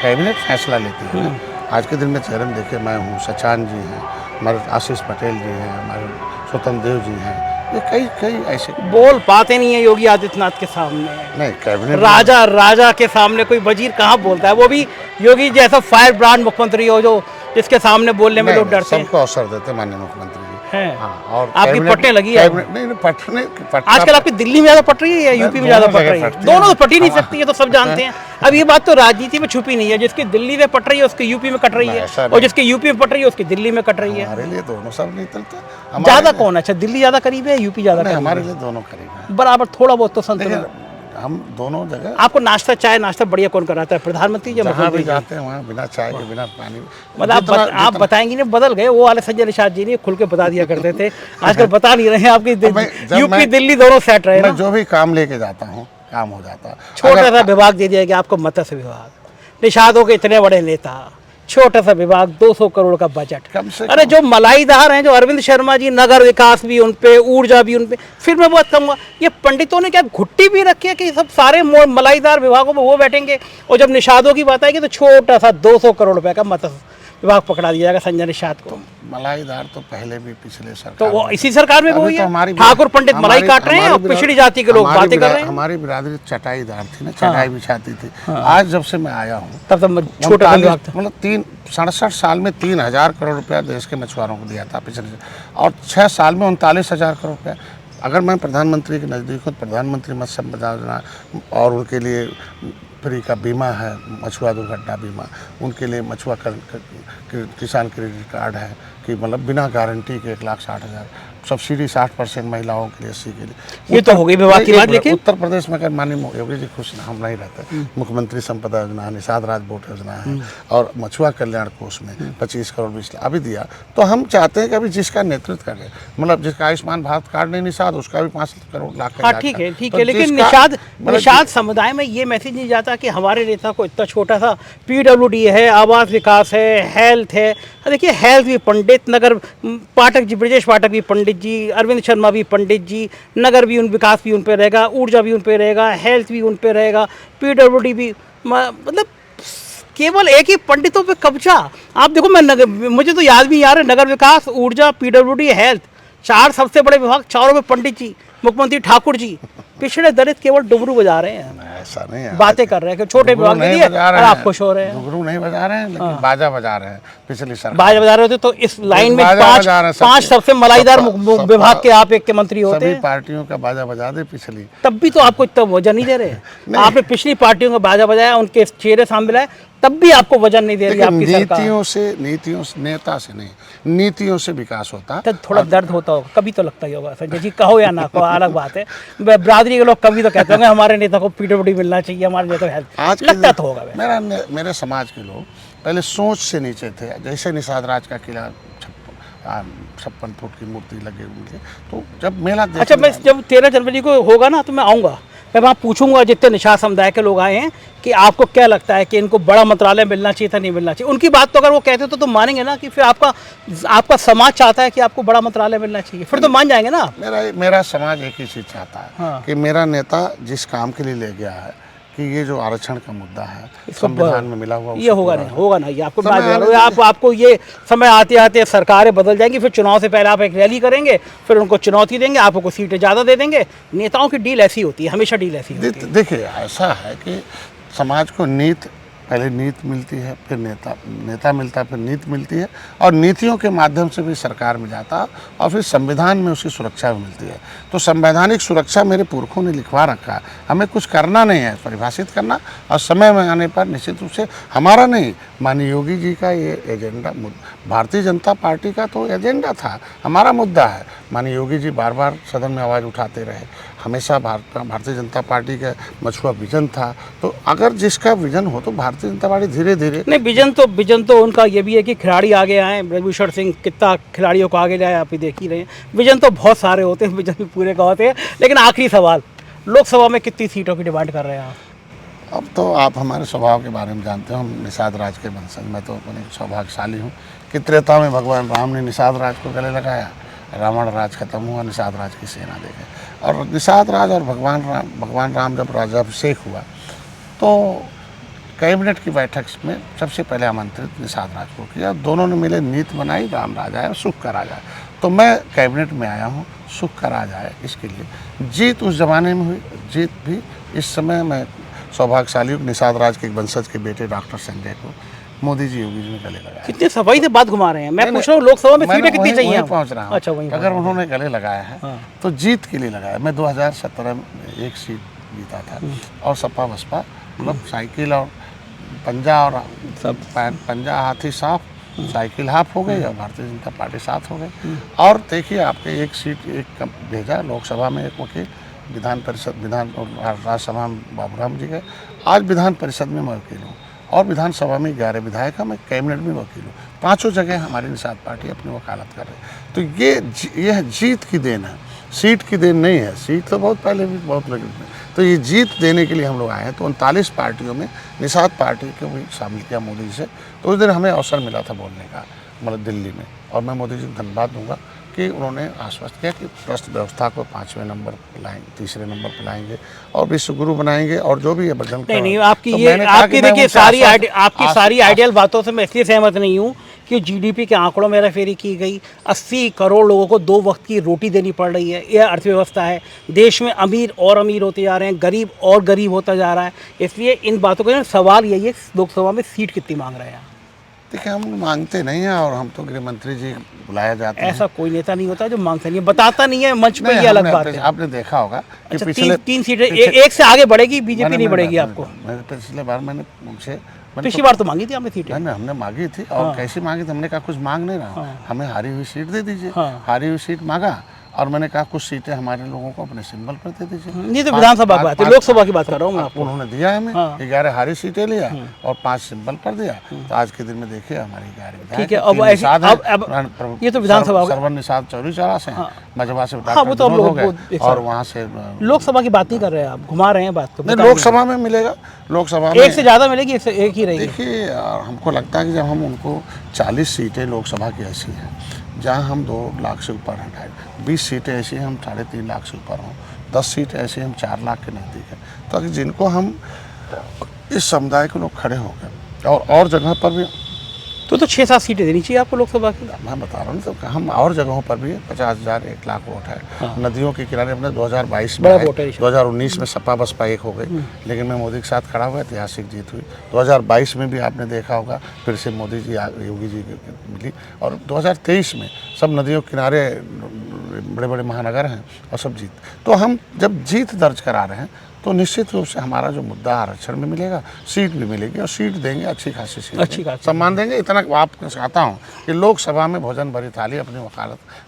कैबिनेट फैसला लेती है। आज के दिन में चेहरे में देखिए, मैं हूँ, सचान जी हैं, हमारे आशीष पटेल जी हैं, हमारे स्वतंत्र देव जी हैं, ये कई ऐसे बोल पाते नहीं है योगी आदित्यनाथ के सामने। नहीं, कैबिनेट राजा के सामने कोई वजीर कहाँ बोलता है? वो भी योगी जैसा फायर ब्रांड मुख्यमंत्री हो जो जिसके सामने बोलने में लोग डरते हैं। सबको अवसर देते माननीय मुख्यमंत्री जी। हाँ, और आपकी पटने लगी है? नहीं पटने आजकल आपकी दिल्ली में ज्यादा पट रही है या यूपी में ज्यादा पट रही है? दोनों तो पट ही नहीं सकती है, तो सब जानते हैं। अब ये बात तो राजनीति में छुपी नहीं है, जिसकी दिल्ली में पट रही है उसकी यूपी में कट रही है, और जिसकी यूपी में पट रही है उसकी दिल्ली में कट रही है। हमारे लिए दोनों सब नहीं चलते। ज्यादा कौन? अच्छा, दिल्ली ज्यादा करीब है, यूपी ज्यादा करीब? हमारे लिए दोनों करीब है, बराबर, थोड़ा बहुत तो संतुलन। हम दोनों जगह। आपको नाश्ता, चाय नाश्ता बढ़िया कौन कराता है, प्रधानमंत्री या मुख्यमंत्री? जाते हैं वहाँ बिना चाय के बिना पानी। मतलब आप बताएंगे नहीं, बदल गए। वो वाले संजय निषाद जी ने खुल के बता दिया करते थे, आजकल बता नहीं रहे हैं। आपकी यूपी दिल्ली दोनों सेट रहे। मैं जो भी काम लेके जाता हूँ काम हो जाता है। छोटा सा विभाग दे दिया गया आपको, मत्स्य विभाग, निषादों के इतने बड़े नेता, छोटा सा विभाग, 200 करोड़ का बजट। अरे जो मलाईदार हैं, जो अरविंद शर्मा जी, नगर विकास भी उन पे, ऊर्जा भी उन पे। फिर मैं बात कहूँगा, ये पंडितों ने क्या घुट्टी भी रखी है कि सब सारे मलाईदार विभागों में वो बैठेंगे, और जब निषादों की बात आएगी तो छोटा सा 200 करोड़ रुपए का मत्स्य विभाग पकड़ा दिया जाएगा संजय निषाद को। मलाईदार तो पहले भी पिछले सरकार, तो वो इसी सरकार में वो तो ठाकुर पंडित मलाई काट रहे हैं और पिछड़ी जाति के लोग बातें कर रहे हैं। हमारी बिरादरी चटाईदार थी ना, चटाई बिछाती थी। आज जब से मैं आया हूँ तब छोटा मतलब 67 साल में 3000 करोड़ रुपया देश के मछुआरों को दिया था पिछले, और 6 साल में 39,000 करोड़ रुपया। अगर मैं प्रधानमंत्री के नज़दीक हूँ, प्रधानमंत्री मत्स्य संपदा योजना और उनके लिए फ्री का बीमा है, मछुआ दुर्घटना बीमा, उनके लिए मछुआ किसान क्रेडिट कार्ड है कि मतलब बिना गारंटी के 1,60,000, सब्सिडी 60% महिलाओं के लिए, एससी के लिए। ये तो हो गई विवाद की बात। लेकिन उत्तर प्रदेश में अगर माननीय योगी जी खुश हम नहीं रहते, मुख्यमंत्री संपदा योजना, निषाद राज बोट योजना है, और मछुआ कल्याण कोष में 25 करोड़ 20 लाख अभी दिया। तो हम चाहते हैं कि अभी जिसका नेतृत्व करे, मतलब जिसका आयुष्मान भारत कार्ड नहीं निषाद, उसका भी 5 करोड़ लाख। हाँ, ठीक है, लेकिन निषाद समुदाय में ये मैसेज नहीं जाता कि हमारे नेता को इतना छोटा सा PWD है, आवास विकास है, हेल्थ है। देखिए, हेल्थ भी पंडित, नगर पाठक जी, ब्रजेश पाठक भी पंडित जी, अरविंद शर्मा भी पंडित जी, नगर भी विकास भी उन पे रहेगा, ऊर्जा भी उन पे रहेगा, हेल्थ भी उन पे रहेगा, PWD भी। मतलब केवल एक ही पंडितों पे कब्जा। आप देखो, मुझे तो याद भी यार है, नगर विकास, ऊर्जा, PWD, हेल्थ, 4 सबसे बड़े विभाग, चारों में पंडित जी। मुख्यमंत्री ठाकुर जी पिछड़े दलित केवल डुमरू बजा रहे हैं, ऐसा नहीं है, बातें कर रहे हैं कि छोटे विभाग के लिए, और आप खुश हो रहे हैं। घुंघरू नहीं बजा रहे हैं, लेकिन बाजा बजा रहे हैं। पिछली सरकार बाजा बजा रहे होते तो इस लाइन में बाजा बजा रहे हैं, पांच सबसे मलाईदार सबका- विभाग के आप एक के मंत्री होते सभी हैं, पार्टियों का बाजा बजा दे पिछली। तब भी तो आपको इतना वजन नहीं दे रहे। आपने पिछली पार्टियों का बाजा बजाया, उनके चेहरे सामने लाए, तब भी आपको वजन नहीं दे रही लेकिन आपकी सरकार। नीतियों से नेता से नहीं, नीतियों से विकास होता है। तो थोड़ा दर्द होता होगा, कभी तो लगता ही होगा संजय जी, कहो या ना कहो अलग बात है। बिरादरी के लोग कभी तो कहते होंगे हमारे नेता को पीडब्ल्यूडी मिलना चाहिए, हमारे नेता को हेल्प, आज के लगता तो होगा वैसे। मेरे समाज के लोग पहले सोच से नीचे थे। जैसे निषाद राज का किला 56 फुट की मूर्ति लगे हुए थे, तो जब मेला अच्छा, मैं जब 13 जनवरी को होगा ना तो मैं आऊँगा, मैं वहाँ पूछूंगा जितने निषाद समुदाय के लोग आए हैं कि आपको क्या लगता है कि इनको बड़ा मंत्रालय मिलना चाहिए था, नहीं मिलना चाहिए। उनकी बात तो अगर वो कहते तो तुम मानेंगे ना कि फिर आपका समाज चाहता है कि आपको बड़ा मंत्रालय मिलना चाहिए, फिर तो मान जाएंगे ना। मेरा समाज एक ही चीज़ चाहता है, हाँ। कि मेरा नेता जिस काम के लिए ले गया है, कि ये जो आरक्षण का मुद्दा है इसको संविधान में मिला हुआ, ये होगा नहीं, होगा ना, ये आपको समय बात आने बता रहा हूं। आपको ये समय आते आते सरकारें बदल जाएंगी, फिर चुनाव से पहले आप एक रैली करेंगे, फिर उनको चुनौती देंगे, आपको कुछ सीटें ज़्यादा दे देंगे। नेताओं की डील ऐसी होती है, हमेशा डील ऐसी होती है। देखिए ऐसा है कि समाज को पहले नीति मिलती है, फिर नेता मिलता है, फिर नीति मिलती है, और नीतियों के माध्यम से भी सरकार में जाता है, और फिर संविधान में उसकी सुरक्षा भी मिलती है। तो संवैधानिक सुरक्षा मेरे पुरखों ने लिखवा रखा है, हमें कुछ करना नहीं है, परिभाषित करना, और समय में आने पर निश्चित रूप से हमारा नहीं, माननीय योगी जी का ये एजेंडा, भारतीय जनता पार्टी का तो एजेंडा था, हमारा मुद्दा है। माननीय योगी जी बार बार सदन में आवाज़ उठाते रहे, हमेशा भारतीय जनता पार्टी का मछुआ विजन था। तो अगर जिसका विजन हो तो भारतीय जनता पार्टी धीरे धीरे नहीं, विजन तो उनका ये भी है कि खिलाड़ी आगे आए। ब्रजभूषण सिंह कितना खिलाड़ियों को आगे लाए, आप ही देख ही रहे हैं। विजन तो बहुत सारे होते हैं, विजन भी पूरे का होते हैं। लेकिन आखिरी सवाल, लोकसभा में कितनी सीटों की डिमांड कर रहे हैं आप? अब तो आप हमारे स्वभाव के बारे में जानते हो, हम निषाद राज के वंशज, मैं तो अपने सौभाग्यशाली हूँ कि त्रेता में भगवान राम ने निषाद राज को गले लगाया, रावण राज खत्म हुआ, निषाद राज की सेना देखे, और निषाद राज और भगवान राम जब राज्याभिषेक हुआ तो कैबिनेट की बैठक में सबसे पहले आमंत्रित निषाद राज को किया। दोनों ने मिले नीति बनाई, राम राज आया, सुख का राज आया। तो मैं कैबिनेट में आया हूँ, सुख का राज आया। इसके लिए जीत उस जमाने में हुई, जीत भी इस समय मैं सौभाग्यशाली हूँ। निषाद राज के एक वंशज के बेटे डॉक्टर संजय को मोदी जी योगी जी ने गले लगाया। कितनी सफाई से बात घुमा रहे हैं। मैं पूछ रहा हूँ लोकसभा में सीटें कितनी चाहिए? पहुँच रहा हूँ। अच्छा, वहीं अगर उन्होंने गले लगाया है हाँ। तो जीत के लिए लगाया। मैं 2017 में एक सीट जीता था, और सपा बसपा मतलब साइकिल और पंजा, और सब पंजा हाथी साफ, साइकिल हाफ हो गई, और भारतीय जनता पार्टी साथ हो गई। और देखिए आपके एक सीट एक भेजा लोकसभा में, एक वकील, विधान और राज्यसभा में बाबूराम जी गए। आज विधान परिषद में मैं वकील हूँ, और विधानसभा में 11 विधायक हैं, मैं कैबिनेट में वकील हूँ। पांचों जगह हमारी निषाद पार्टी अपनी वकालत कर रही है। तो ये जीत की देन है, सीट की देन नहीं है। सीट तो बहुत पहले भी बहुत लगी, तो ये जीत देने के लिए हम लोग आए हैं। तो 39 पार्टियों में निषाद पार्टी को भी शामिल किया मोदी जी से। तो उस दिन हमें अवसर मिला था बोलने का, मतलब दिल्ली में, और मैं मोदी जी को धन्यवाद दूंगा कि उन्होंने आश्वस्त किया कि ट्रस्ट व्यवस्था को 5वें नंबर पर लाएंगे, 3रे नंबर पर लाएंगे, और विश्व गुरु बनाएंगे, और जो भी है बजरंग। नहीं, आपकी देखिए सारी आइडियल बातों से मैं इसलिए सहमत नहीं हूँ कि जीडीपी के आंकड़ों में हेराफेरी की गई। 80 करोड़ लोगों को 2 वक्त की रोटी देनी पड़ रही है, यह अर्थव्यवस्था है। देश में अमीर और अमीर होते जा रहे हैं, गरीब और गरीब होता जा रहा है। इसलिए इन बातों का सवाल यही है, लोकसभा में सीट कितनी मांग रहे हैं? देखिए, हम मांगते नहीं हैं, और हम तो गृह मंत्री जी बुलाया जाते हैं। ऐसा कोई नेता नहीं होता जो मांगता नहीं है, बताता नहीं है मंच पे, ये अलग बात है। आपने देखा होगा कि अच्छा, पिछले तीन सीटें एक से आगे बढ़ेगी बीजेपी, नहीं बढ़ेगी आपको? पिछले बार मैंने उनसे पिछली बार तो मांगी थी आपने सीटें? हमने मांगी थी, और कैसी मांगी थी, हमने कहा कुछ मांग नहीं रहा, हमें हारी हुई सीट दे दीजिए। हारी हुई सीट मांगा, और मैंने कहा कुछ सीटें हमारे लोगों को अपने सिंबल पर दे दीजिए। ये तो विधानसभा की बात है, लोकसभा की बात कर रहा हूँ मैं आपको। उन्होंने दिया हमें 11 हारी सीटें लिया, और 5 सिंबल पर दिया। तो आज के दिन में देखिए हमारी 11 विधायक, ठीक है। अब ये तो विधानसभा, सरवन निषाद चौरी चौरा से मजबा से वो तो हो गए, और वहाँ से लोकसभा की बात नहीं कर रहे हैं आप, घुमा रहे हैं बात को। लोकसभा में मिलेगा, लोकसभा में एक से ज़्यादा मिलेगी, एक ही रहेगी। देखिए, हमको लगता है कि जब हम उनको 40 सीटें लोकसभा की ऐसी हैं जहाँ हम 2 लाख से ऊपर हैं, 20 सीटें ऐसी हैं हम 3.5 लाख से ऊपर हों, 10 सीटें ऐसी हम 4 लाख के नज़दीक हैं। तो अगर जिनको हम इस समुदाय के लोग खड़े हो गए, और जगह पर भी तो 6-7 सीटें देनी चाहिए आपको लोकसभा की। मैं बता रहा हूँ तो हम और जगहों पर भी 50,000 1 लाख वोट है। हाँ। नदियों के किनारे अपने 2022 में बड़ा आए, वोट है। 2019 में सपा बसपा एक हो गई, लेकिन मैं मोदी के साथ खड़ा हुआ, ऐतिहासिक जीत हुई। 2022 में भी आपने देखा होगा फिर से मोदी जी योगी जी मिली, और 2023 में सब नदियों के किनारे बड़े बड़े महानगर हैं और सब जीत। तो हम जब जीत दर्ज करा रहे हैं तो निश्चित रूप से हमारा जो मुद्दा आरक्षण में मिलेगा, सीट भी मिलेगी, और सीट देंगे अच्छी खासी सीट, अच्छी खासी सम्मान देंगे। इतना आपको चाहता हूँ कि लोकसभा में भोजन भरी थाली अपनी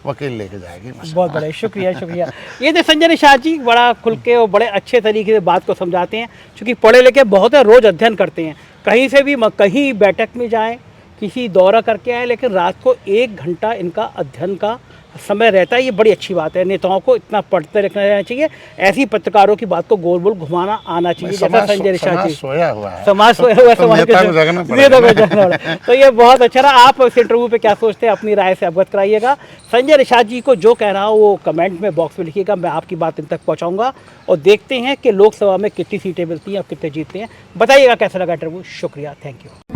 वकील लेके जाएगी। बहुत बड़ा शुक्रिया शुक्रिया। ये थे संजय निषाद जी, बड़ा खुल के और बड़े अच्छे तरीके से बात को समझाते हैं, क्योंकि पढ़े लिखे बहुत है, रोज़ अध्ययन करते हैं, कहीं से भी कहीं बैठक में जाएँ, किसी दौरा करके आए, लेकिन रात को 1 घंटा इनका अध्ययन का समय रहता है। ये बड़ी अच्छी बात है, नेताओं को इतना पढ़ते रखना चाहिए, ऐसी पत्रकारों की बात को गोल गोल घुमाना आना चाहिए, जैसा संजय निषाद जी। सोया हुआ है, समाज सोया हुआ है, समाज नेता को जगाना पड़ेगा। तो ये बहुत अच्छा रहा। आप इस इंटरव्यू पे क्या सोचते हैं, अपनी राय से अवगत कराइएगा। संजय निषाद जी को जो कह रहा हो वो कमेंट में बॉक्स में लिखिएगा, मैं आपकी बात इन तक पहुँचाऊँगा, और देखते हैं कि लोकसभा में कितनी सीटें मिलती हैं और कितने जीतते हैं। बताइएगा कैसा लगा इंटरव्यू। शुक्रिया, थैंक यू।